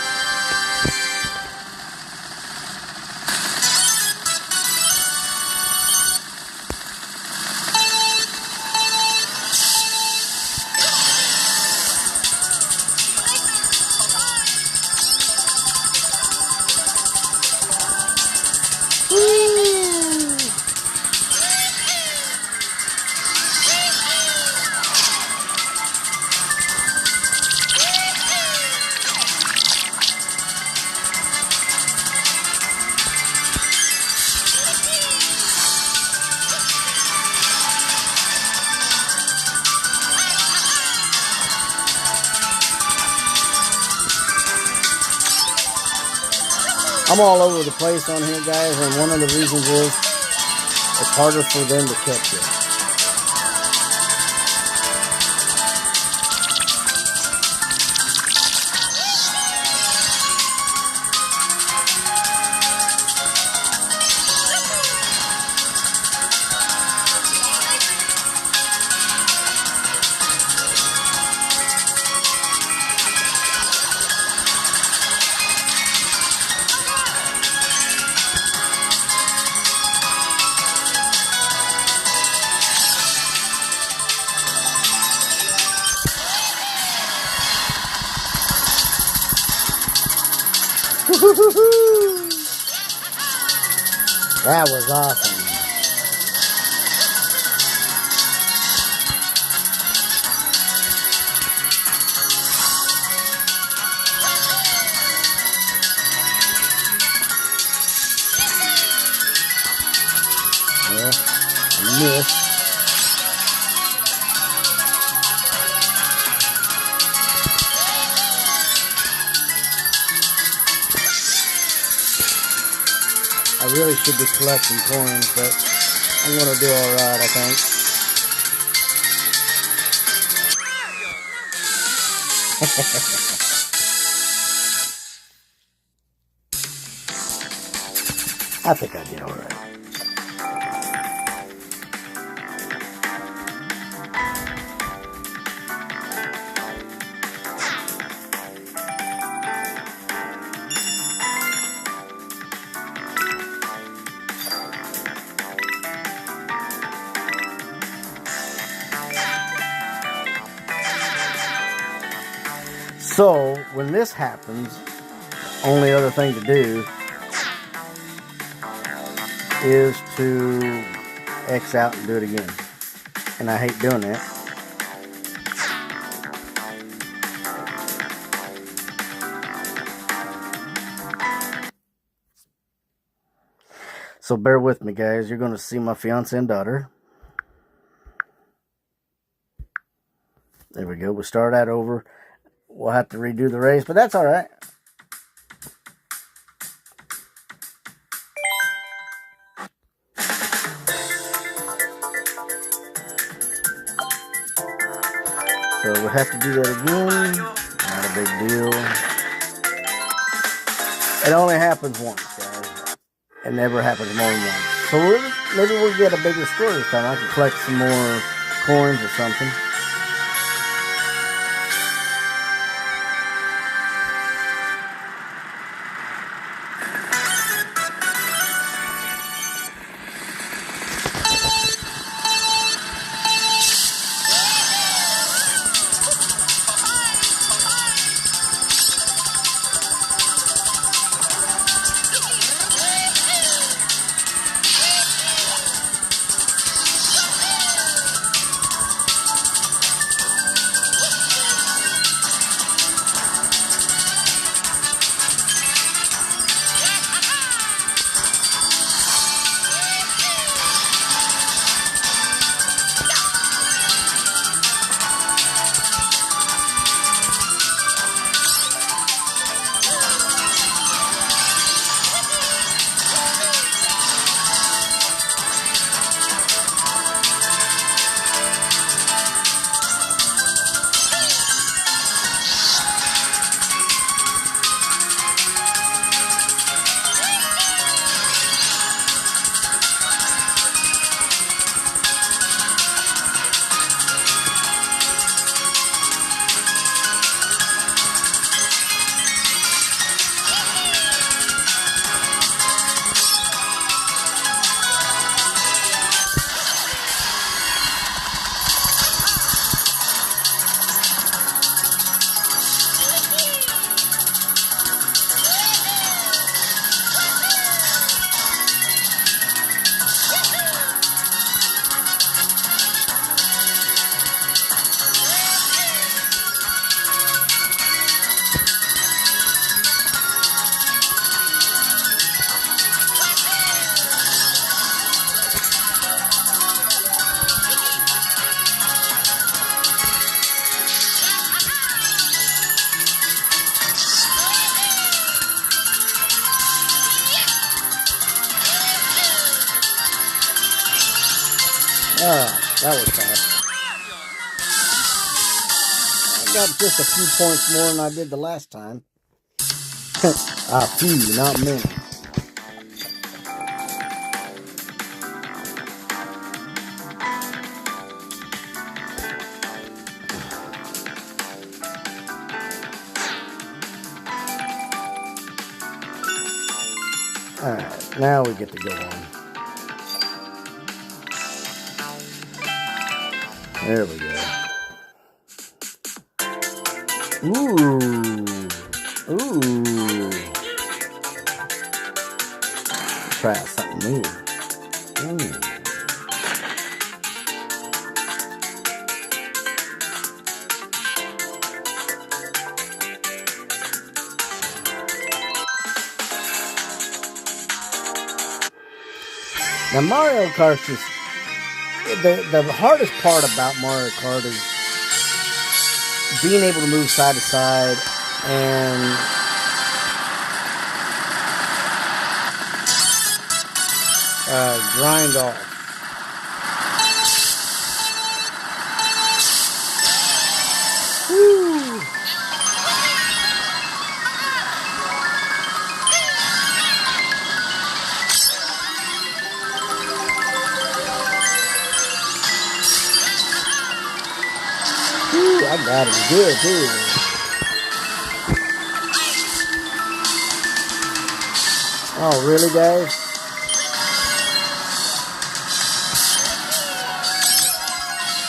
I'm all over the place on here, guys, and one of the reasons is it's harder for them to catch you. That was awesome. miss. I really should be collecting coins, but I'm going to do alright, I think. I think I did alright. So, when this happens, the only other thing to do is to X out and do it again. And I hate doing that. So bear with me, guys. You're going to see my fiance and daughter. There we go. We'll start that over. We'll have to redo the race, but that's all right. So we'll have to do that again. Not a big deal. It only happens once, guys. It never happens more than once. So maybe we'll get a bigger score this time. I can collect some more coins or something. That was fast. I got just a few points more than I did the last time. A few, not many. Alright, now we get to go on. There we go. Ooh. Ooh. Try out something new. Now Mario Kart is the hardest part about Mario Kart is being able to move side to side and grind off. Woo! I got it good too. Oh, really, guys?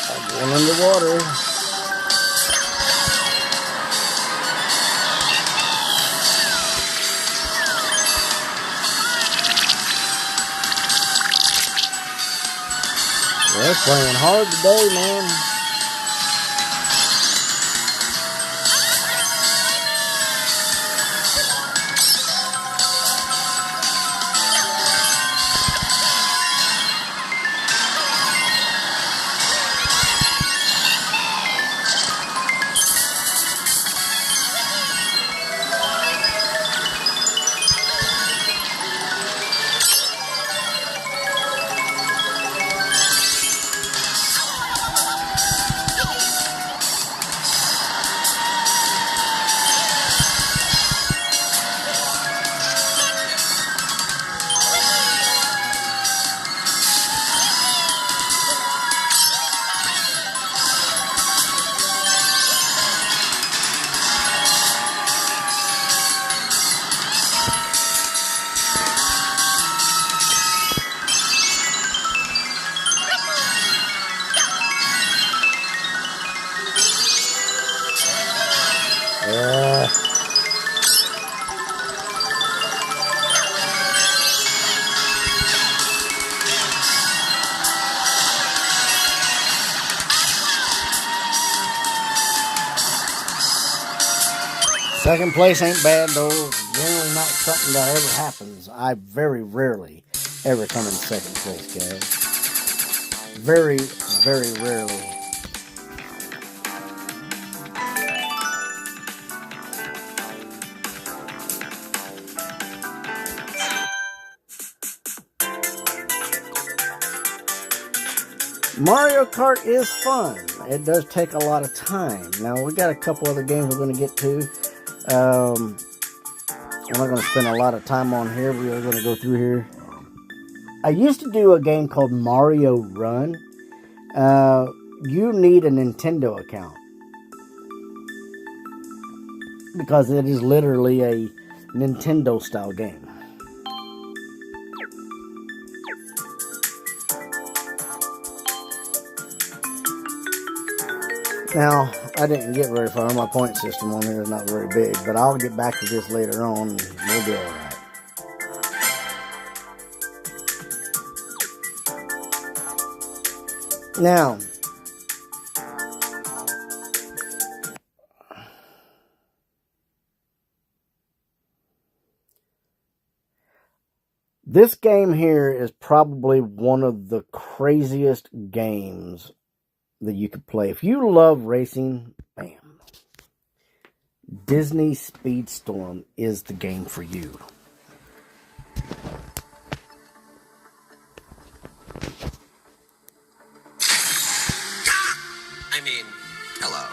I'm going underwater. They're playing hard today, man. Second place ain't bad though. Generally not something that ever happens. I very rarely ever come in second place, guys. Very, very rarely. Mario Kart is fun. It does take a lot of time. Now, we got a couple other games we're going to get to. I'm not going to spend a lot of time on here. We are going to go through here. I used to do a game called Mario Run. You need a Nintendo account, because it is literally a Nintendo style game. Now, I didn't get very far. My point system on here is not very big, but I'll get back to this later on and we'll be alright. Now, this game here is probably one of the craziest games that you could play. If you love racing, bam. Disney Speedstorm is the game for you. I mean, hello.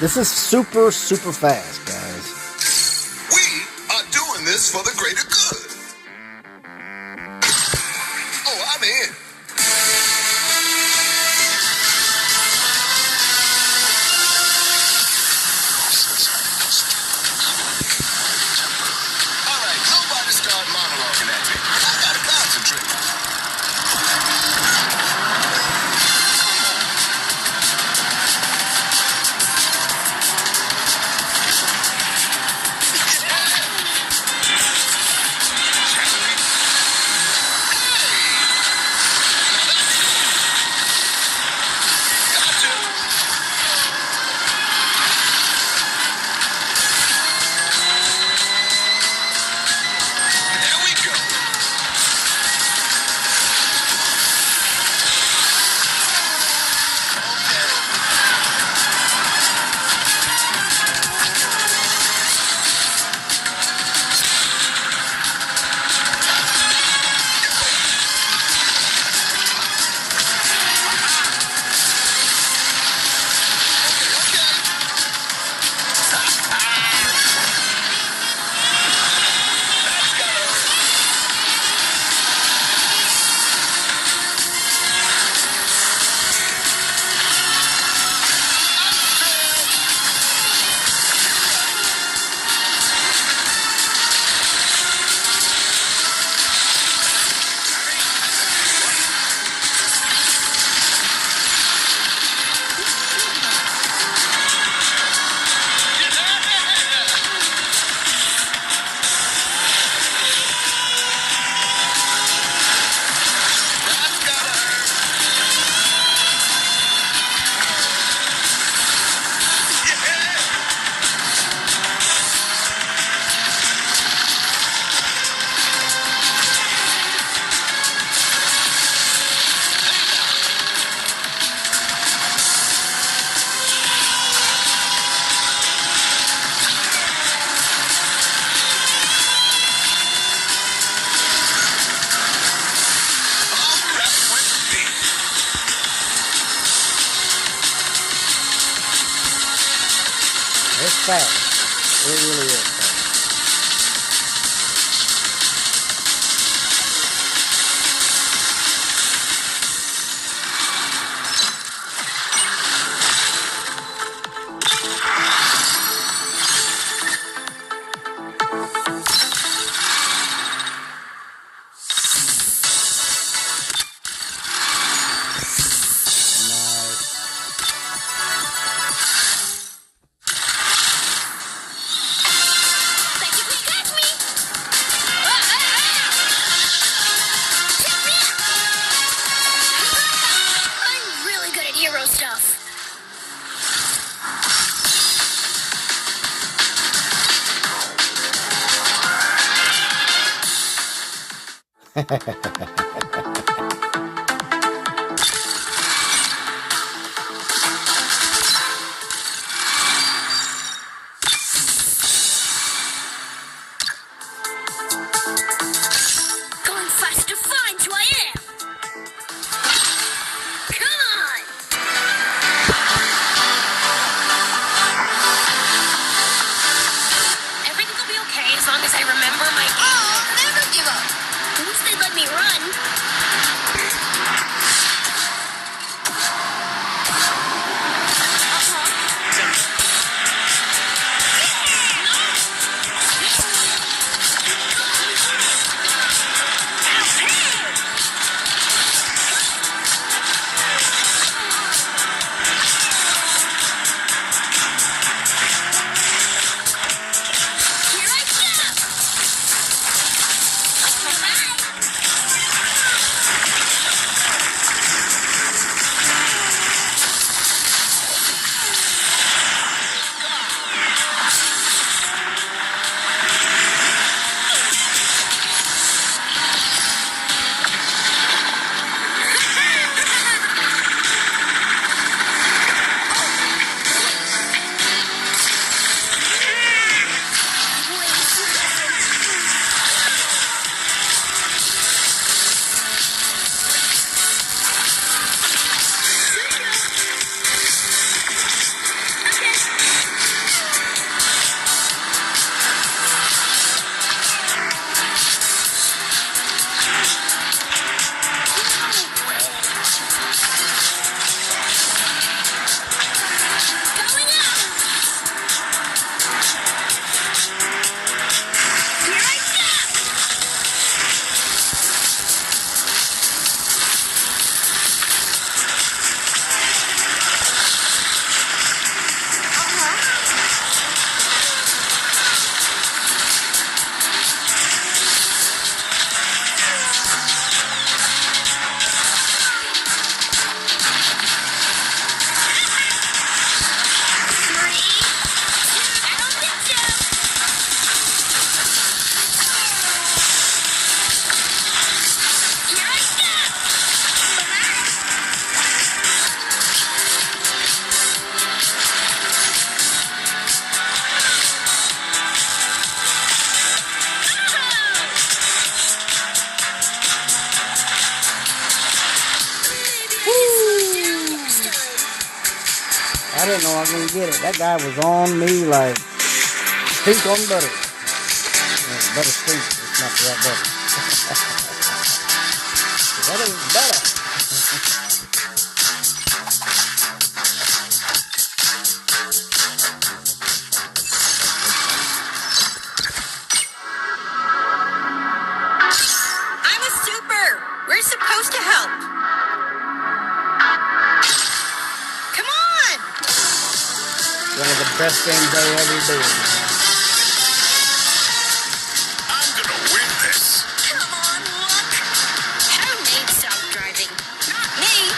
This is super, super fast, guys. We are doing this for the greater good. Oh, I'm in. All right, nobody start monologuing at me. I gotta concentrate. fast. It really is fast. I didn't know I was going to get it. That guy was on me like stink on butter. Butter stink. It's not the right butter. That is butter. I'm a super. We're supposed to help. Come on. One of the best things I ever do. I'm gonna win this. Come on, look. Who needs self-driving? Not me.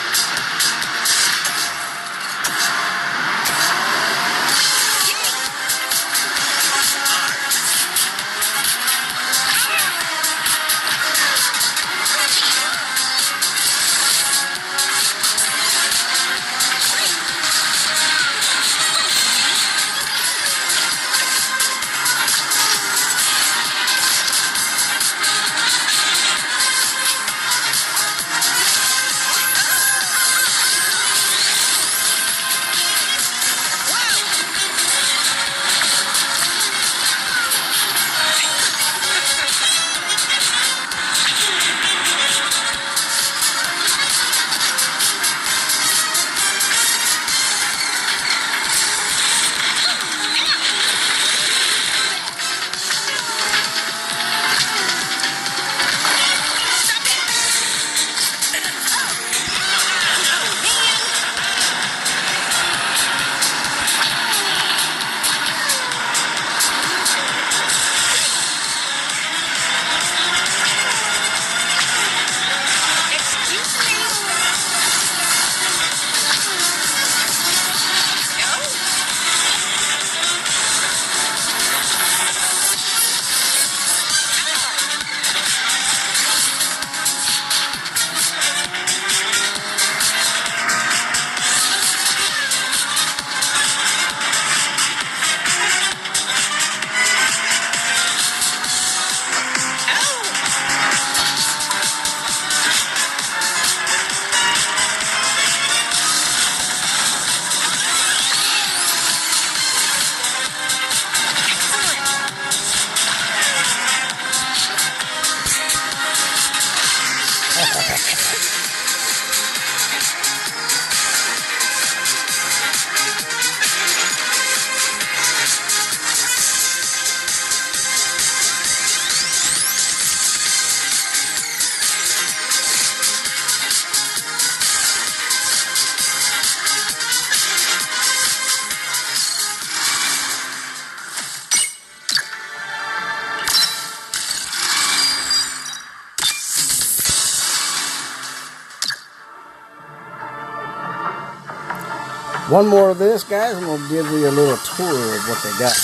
One more of this, guys, and we'll give you a little tour of what they got.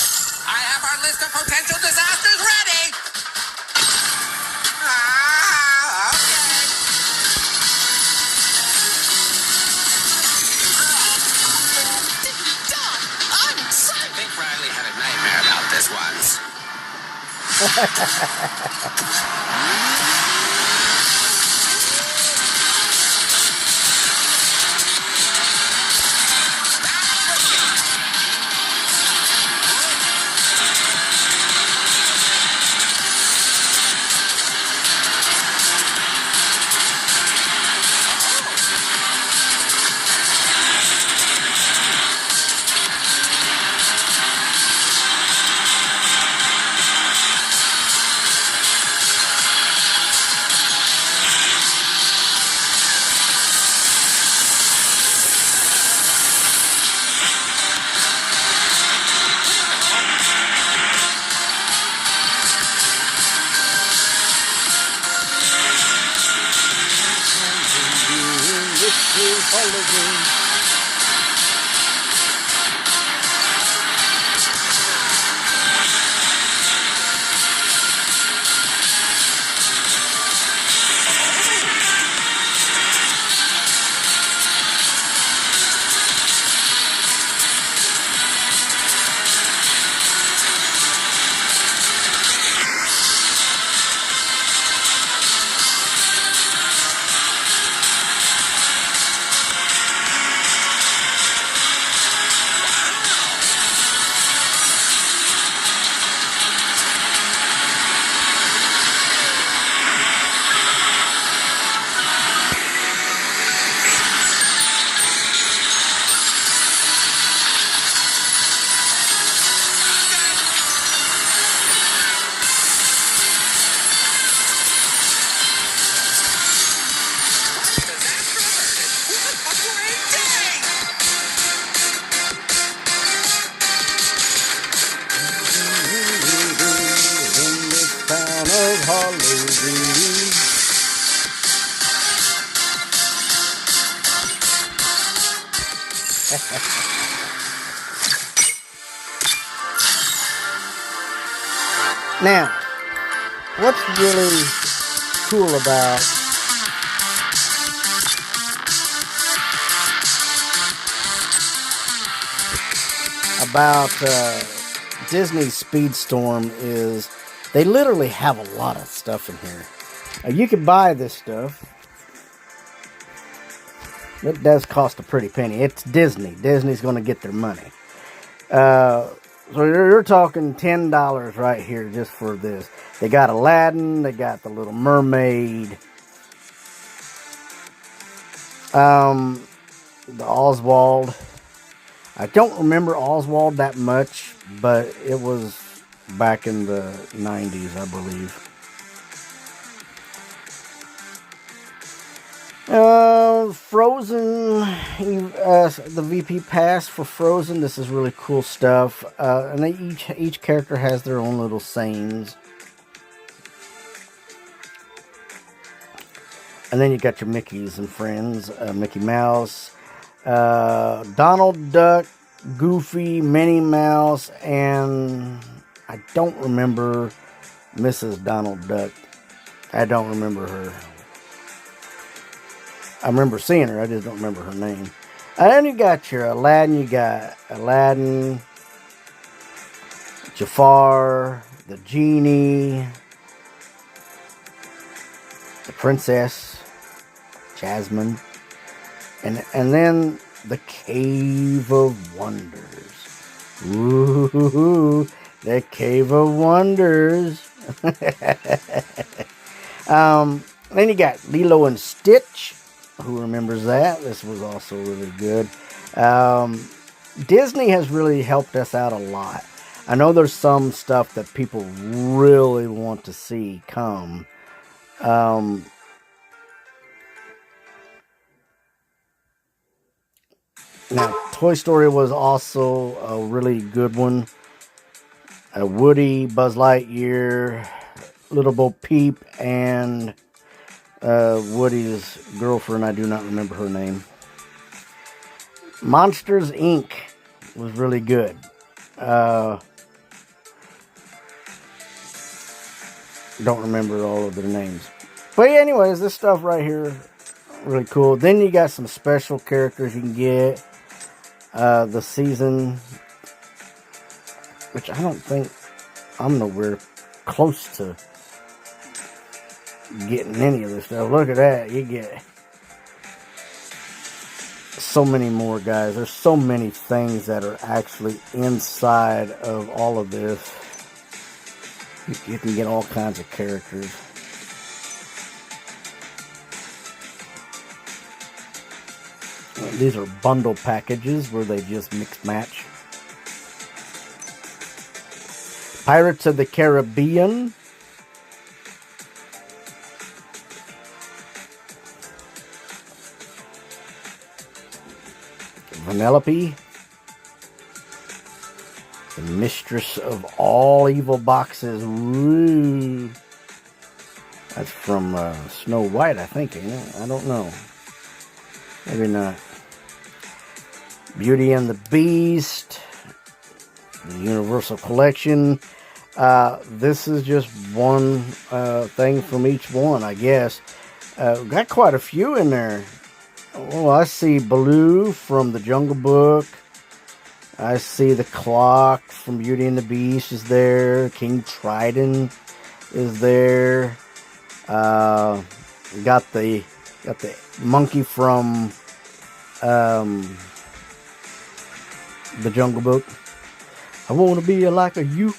I have our list of potential disasters ready. Done. I'm excited. I think Riley had a nightmare about this once. Now, what's really cool about Disney's Speedstorm is they literally have a lot of stuff in here. You can buy this stuff. It does cost a pretty penny. It's Disney. Disney's going to get their money. So you're talking $10 right here just for this. They got Aladdin. They got the Little Mermaid. The Oswald. I don't remember Oswald that much, but it was back in the 90s, I believe. Frozen, the VP Pass for Frozen. This is really cool stuff. And they each character has their own little sayings. And then you got your Mickeys and friends, Mickey Mouse, Donald Duck, Goofy, Minnie Mouse, and I don't remember Mrs. Donald Duck. I don't remember her. I remember seeing her, I just don't remember her name. And then you got your Aladdin, Jafar, the Genie, the Princess, Jasmine, and then the Cave of Wonders. Ooh, the Cave of Wonders. Then you got Lilo and Stitch. Who remembers that? This was also really good. Disney has really helped us out a lot. I know there's some stuff that people really want to see come. Now, Toy Story was also a really good one. Woody, Buzz Lightyear, Little Bo Peep, and Woody's girlfriend. I do not remember her name. Monsters Inc. was really good. Don't remember all of their names. But anyways, this stuff right here, really cool. Then you got some special characters you can get. The season, which I don't think I'm nowhere close to getting any of this stuff. Look at that. You get so many more, guys. There's so many things that are actually inside of all of this. You can get all kinds of characters. These are bundle packages where they just mix match. Pirates of the Caribbean. Vanellope. The mistress of all evil boxes. Woo. That's from Snow White, I think, ain't it? I don't know. Maybe not. Beauty and the Beast. The Universal Collection. This is just one thing from each one, I guess. Got quite a few in there. Well, I see Baloo from the Jungle Book. I see the clock from Beauty and the Beast is there. King Triton is there. Got the monkey from the Jungle Book. I want to be like a you.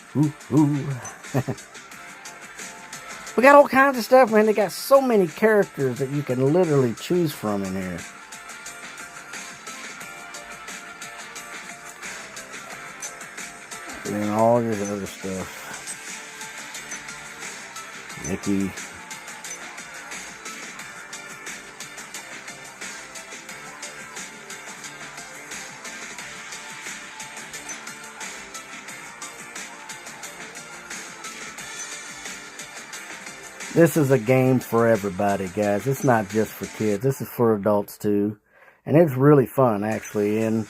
We got all kinds of stuff, man. They got so many characters that you can literally choose from in here. And then all this other stuff. Mickey. This is a game for everybody, guys. It's not just for kids. This is for adults, too. And it's really fun, actually. And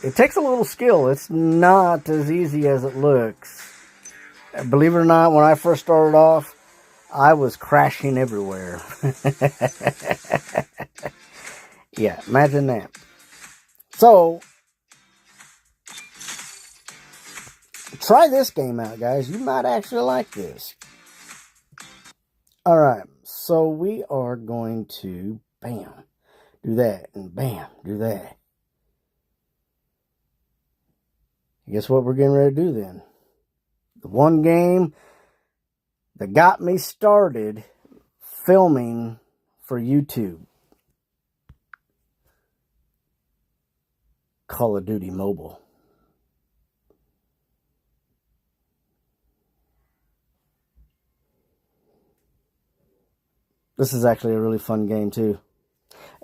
it takes a little skill. It's not as easy as it looks. Believe it or not, when I first started off, I was crashing everywhere. Yeah, imagine that. So, try this game out, guys. You might actually like this. Alright, so we are going to, bam, do that, and bam, do that. Guess what we're getting ready to do then? The one game that got me started filming for YouTube. Call of Duty Mobile. This is actually a really fun game too.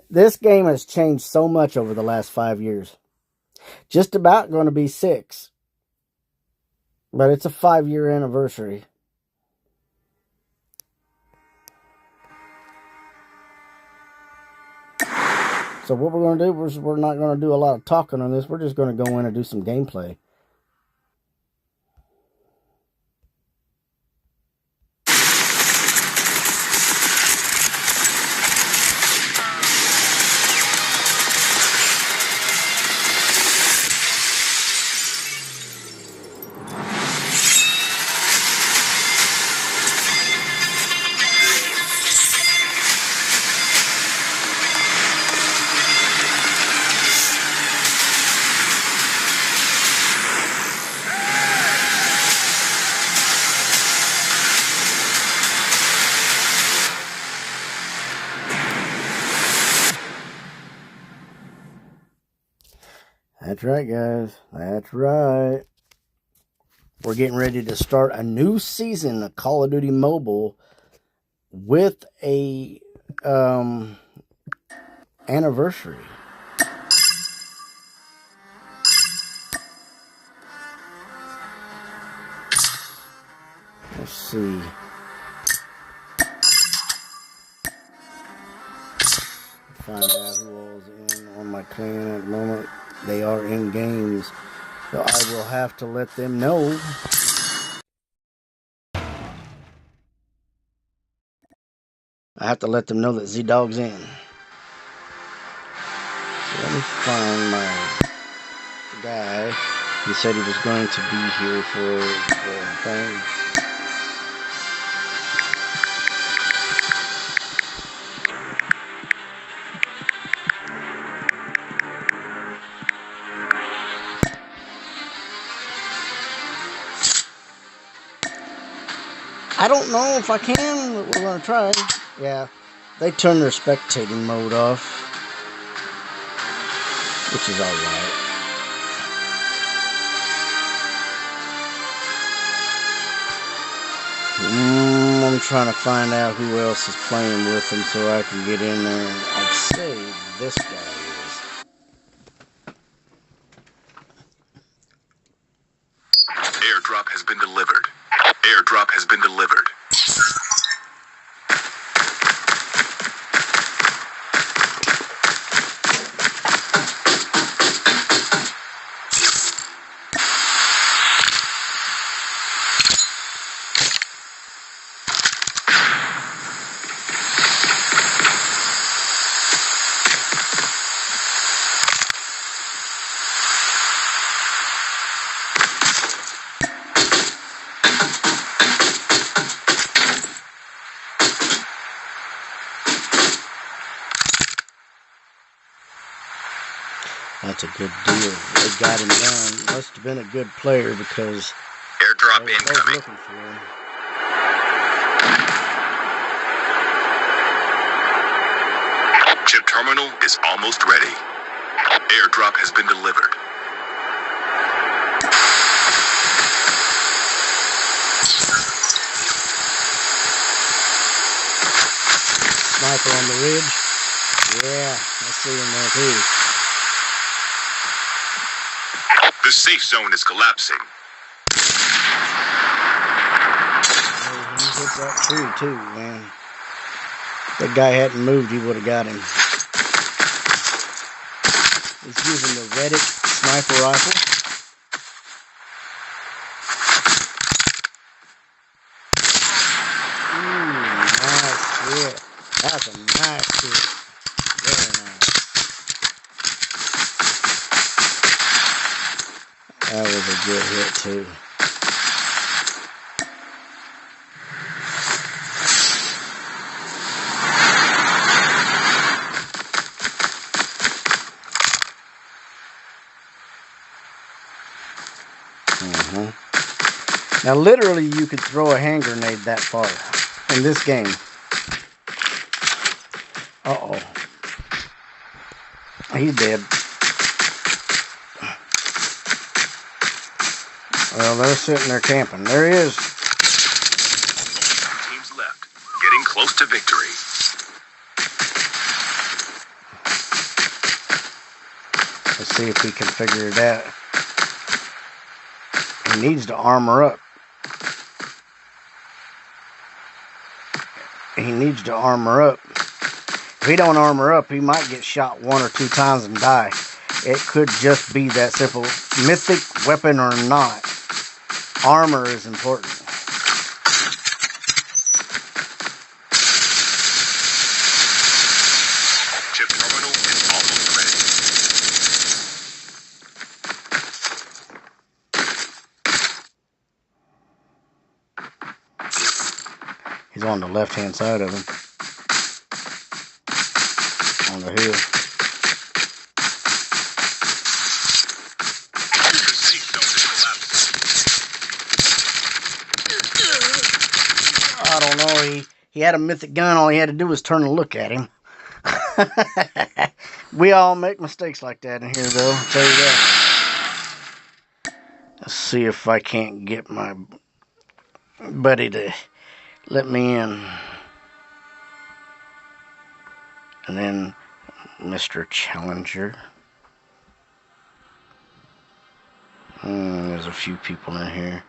This game has changed so much over the last 5 years. Just about going to be 6. But it's a 5-year anniversary. So what we're going to do is we're not going to do a lot of talking on this. We're just going to go in and do some gameplay. That's right, guys. That's right. We're getting ready to start a new season of Call of Duty Mobile with a anniversary. Let's see. Find out who all's in on my clan at the moment. They are in games, so I will have to let them know. I have to let them know that Z-Dog's in. So let me find my guy. He said he was going to be here for the thing. I don't know if I can, but we're going to try. Yeah, they turned their spectating mode off, which is alright. I'm trying to find out who else is playing with them so I can get in there. I'd say this guy is. Airdrop has been delivered. Airdrop has been delivered. That's a good deal. They got him down. Must have been a good player because Airdrop they were both incoming. looking for him. Chip terminal is almost ready. Airdrop has been delivered. Sniper on the ridge. Yeah, I see him there too. The safe zone is collapsing. Oh, he hit that tree too, man. If that guy hadn't moved, he would have got him. He's using the Reddick sniper rifle. Ooh, nice hit. That's a nice hit. Very nice. That was a good hit too. Now, literally, you could throw a hand grenade that far in this game. Uh-oh. He's dead. Well, they're sitting there camping. There he is. Teams left. Getting close to victory. Let's see if we can figure it out. He needs to armor up. He needs to armor up. If he don't armor up, he might get shot 1 or 2 times and die. It could just be that simple. Mythic weapon or not, armor is important. Chip terminal is almost ready. He's on the left-hand side of him. On the hill. The safe zone is collapsing. I don't know. He had a mythic gun. All he had to do was turn and look at him. We all make mistakes like that in here, though. I'll tell you that. Let's see if I can't get my buddy to let me in. And then Mr. Challenger. There's a few people in here.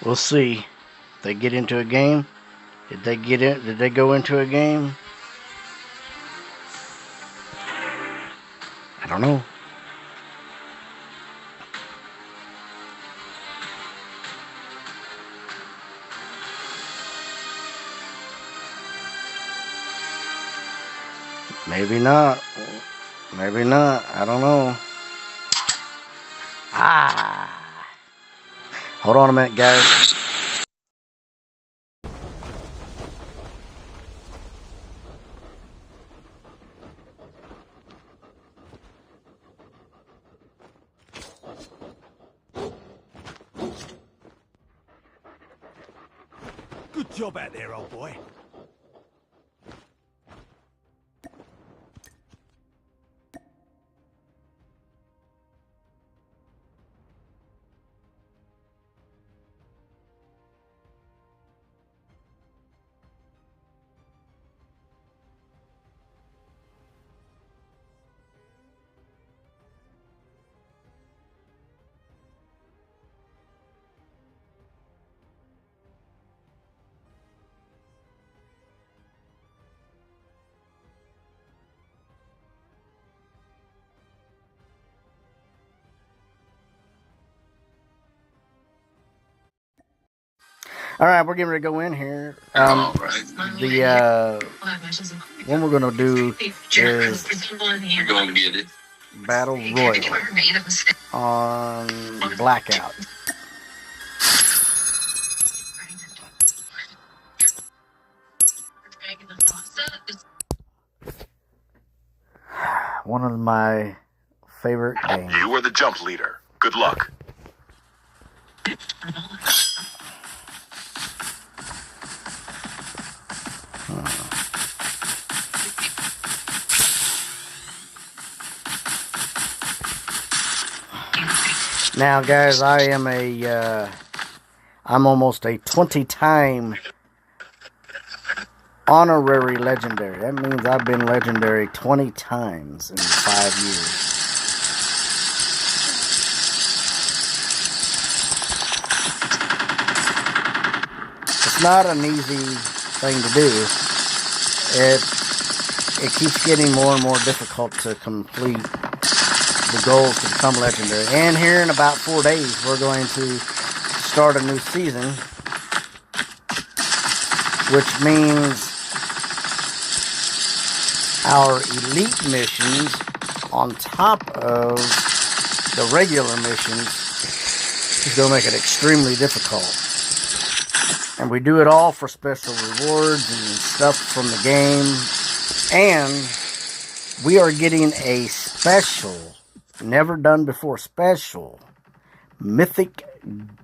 We'll see. If they get into a game. Did they get in? Did they go into a game? I don't know. Maybe not. Maybe not. I don't know. Hold on a minute, guys. Good job out there, old boy. All right, we're getting ready to go in here. The one we're going to do is Battle Royal on Blackout. One of my favorite games. You are the jump leader. Good luck. Now, guys, I'm almost a 20-time honorary legendary. That means I've been legendary 20 times in 5 years. It's not an easy thing to do. It keeps getting more and more difficult to complete the goals to become legendary. And here in about 4 days, we're going to start a new season, which means our elite missions on top of the regular missions is going to make it extremely difficult. And we do it all for special rewards and stuff from the game. And we are getting a special, never done before, special mythic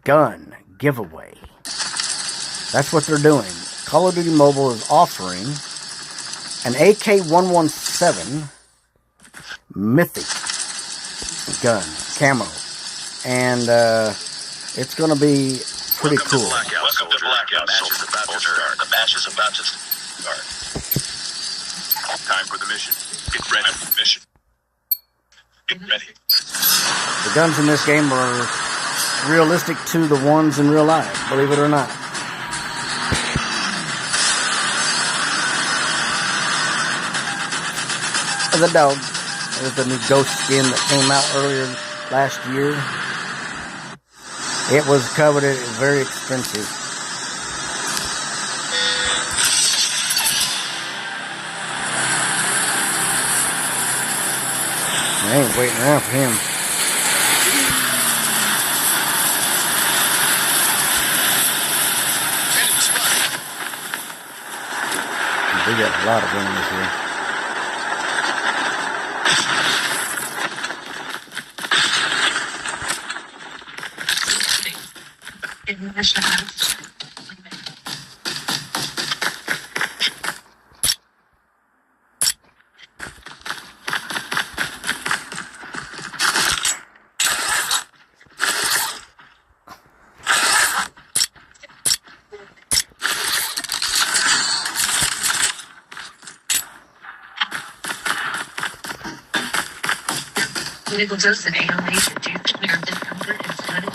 gun giveaway. That's what they're doing. Call of Duty Mobile is offering an AK-117 mythic gun, camo. And it's going to be pretty cool. Welcome to Blackout, soldier. The match is about to start. Time for the mission. Get ready for the mission. Get ready. The guns in this game are realistic to the ones in real life, believe it or not. The dog. There's the new ghost skin that came out earlier last year. It was coveted. It was very expensive. I ain't waiting around for him. We got a lot of enemies here. Little dose of ALA to reduce nerve discomfort and sweating.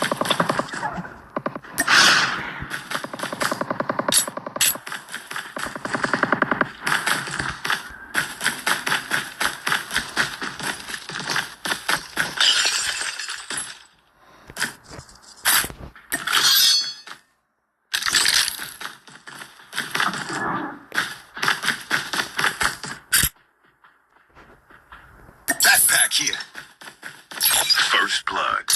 here. First blood.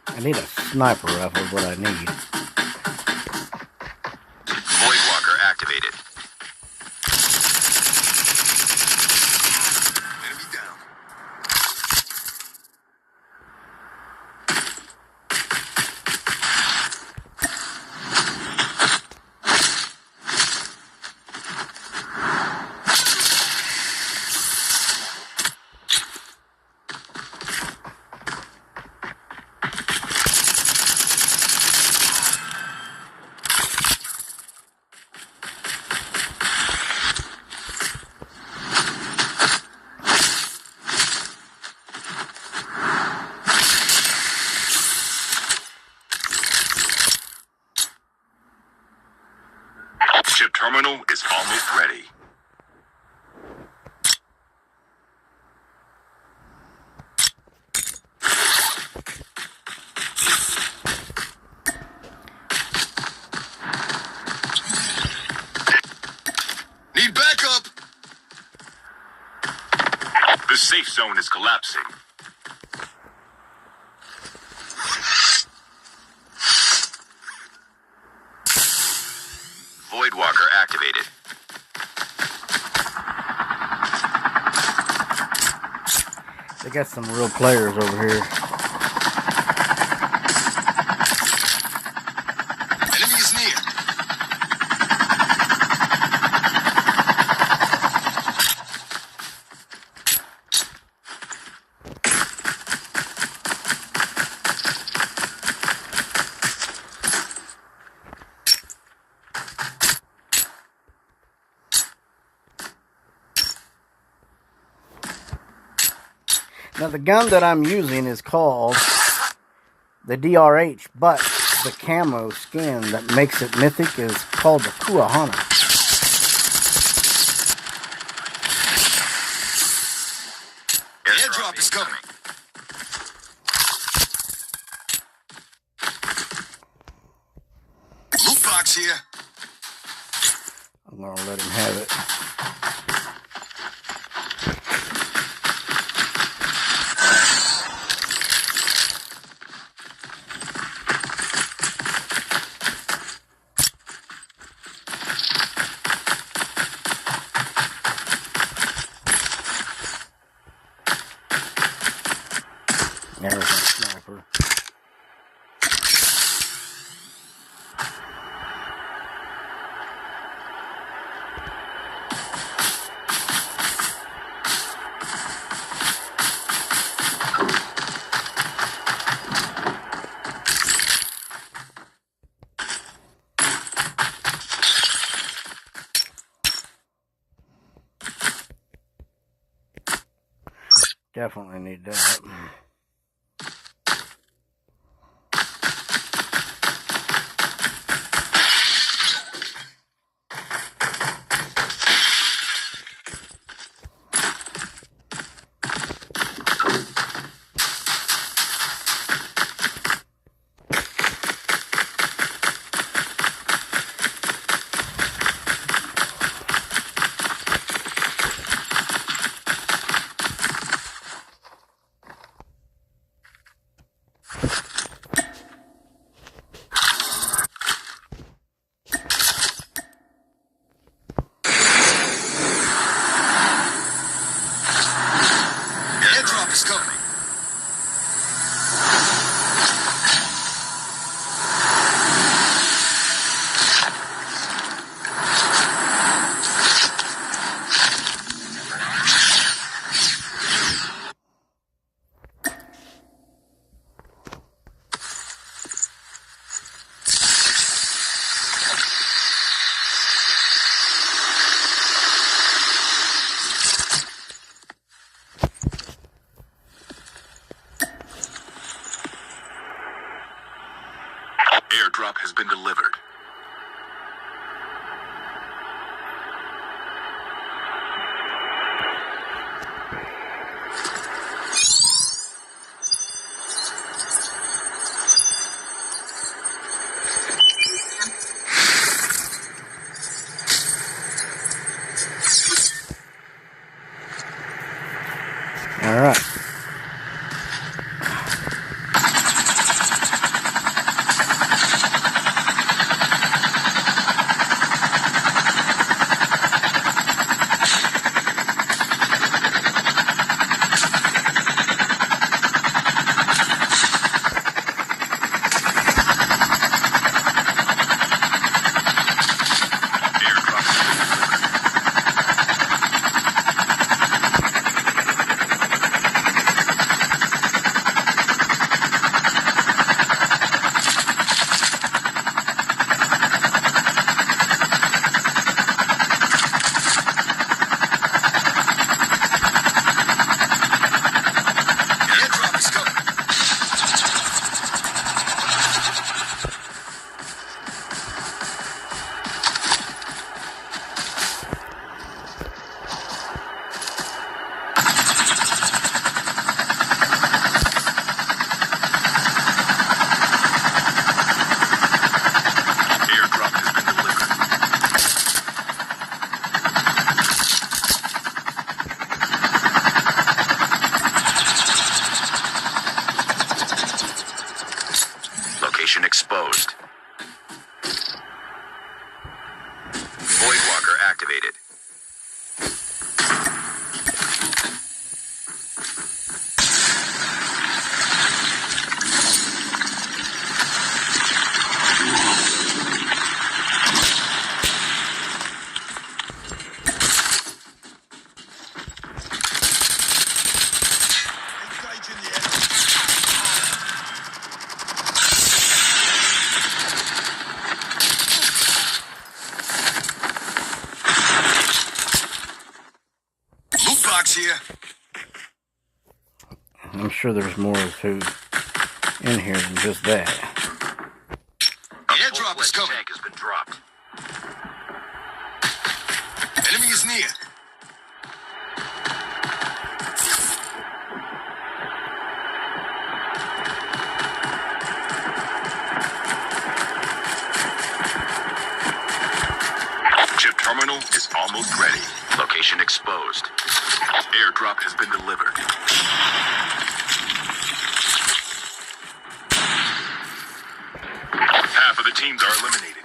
I need a sniper rifle, is what I need. Voidwalker activated. Enemy down. Ship terminal is almost ready. Need backup. The safe zone is collapsing. Voidwalker activated. They got some real players over here. Enemy is near. Now the gun that I'm using is called the DRH, but the camo skin that makes it mythic is called the Kuahana. Airdrop is coming. Loot box here. I'm gonna let him have it. There's my sniper. Definitely need that. Airdrop is coming. Airdrop has been delivered. airdrop's here. I'm sure there's more to in here than just that. The airdrop is coming. Tank has been dropped. Enemy is near. Chip terminal is almost ready. Location exposed. Airdrop has been delivered. Half of the teams are eliminated.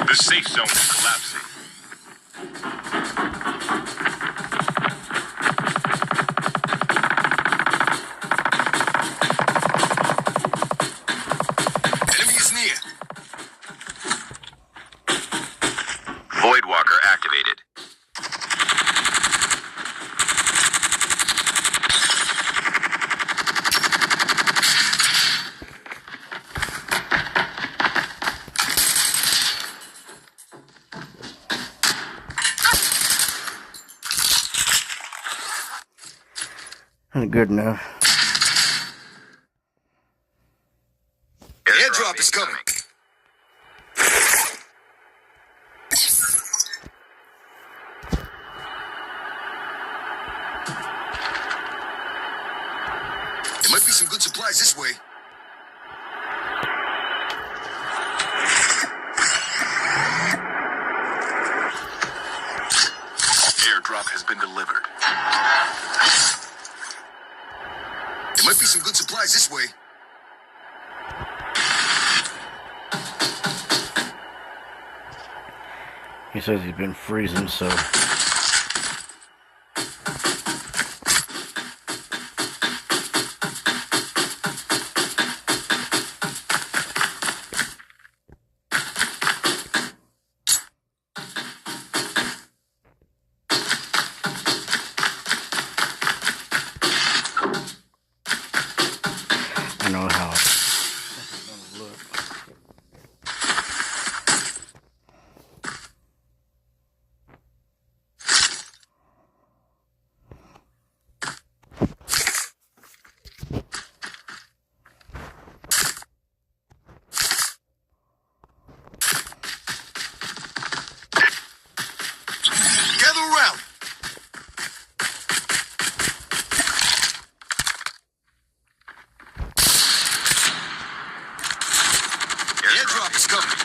The safe zone is collapsing. Enemy is near. Voidwalker activated. Not good enough. The airdrop is coming. There might be some good supplies this way. Airdrop has been delivered. There might be some good supplies this way. He says he's been freezing, so I know how it's gonna look. Gather around. The airdrop is coming.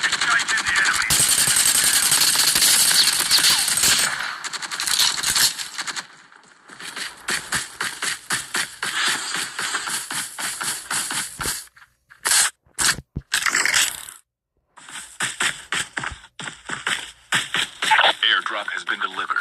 Airdrop has been delivered.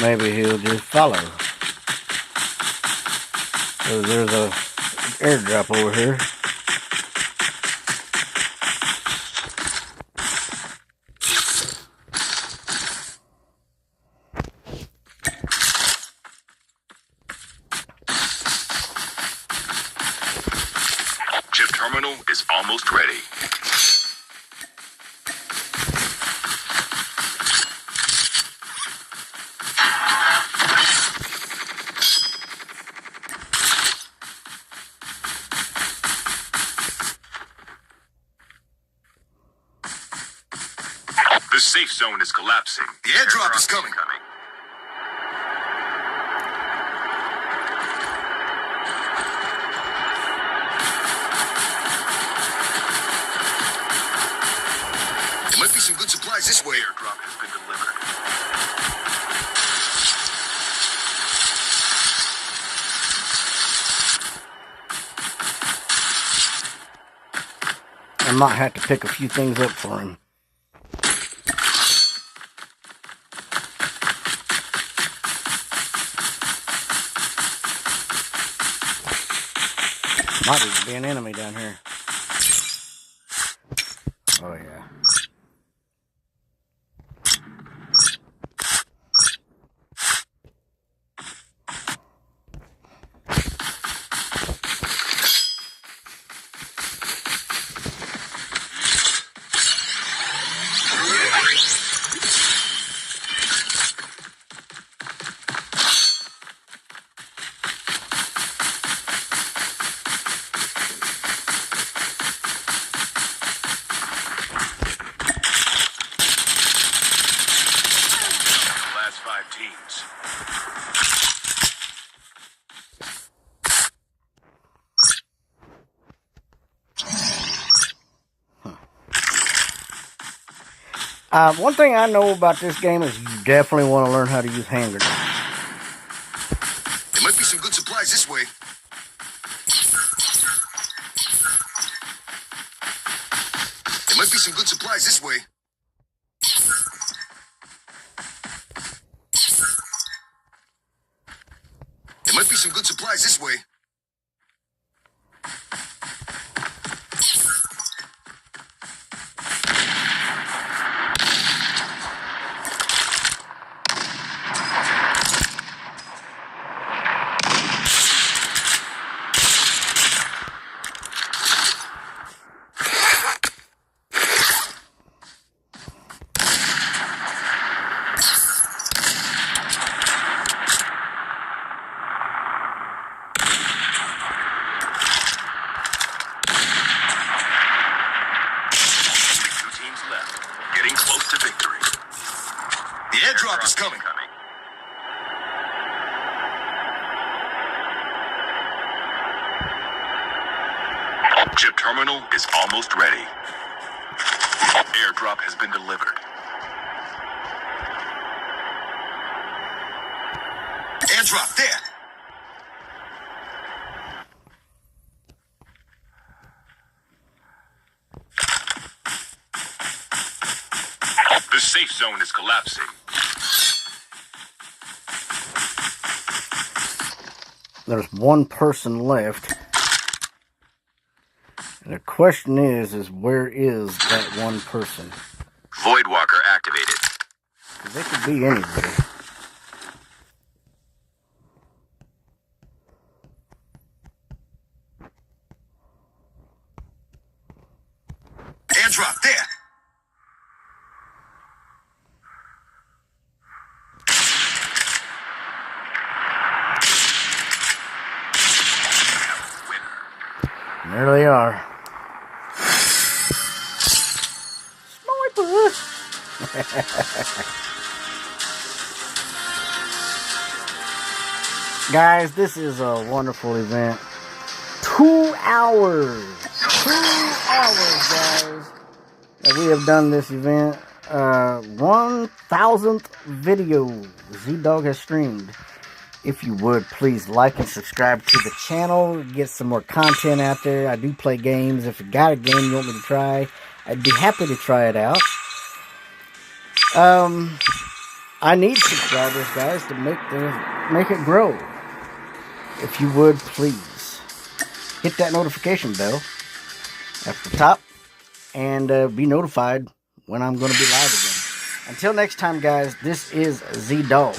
Maybe he'll just follow. So there's a airdrop over here. Chip terminal is almost ready. The safe zone is collapsing. The airdrop is coming. some good supplies this way. Airdrop has been delivered. I might have to pick a few things up for him. Might even be an enemy down here. Oh yeah. Last 5 teams. One thing I know about this game is you definitely want to learn how to use hand grenades. There might be some good supplies this way. There might be some good supplies this way. There might be some good supplies this way. Getting close to victory. The airdrop is coming. Chip terminal is almost ready. Airdrop has been delivered. Airdrop there. The safe zone is collapsing. There's one person left. And the question is where is that one person? Voidwalker activated. 'Cause they could be anywhere. Airdrop there. And there they are. Sniper! Guys, this is a wonderful event. 2 hours! 2 hours, guys, that we have done this event. 1,000th video Z-Dog has streamed. If you would, please like and subscribe to the channel. Get some more content out there. I do play games. If you got a game you want me to try, I'd be happy to try it out. I need subscribers, guys, to make it grow. If you would, please hit that notification bell at the top and be notified when I'm going to be live again. Until next time, guys, this is Z-Dog.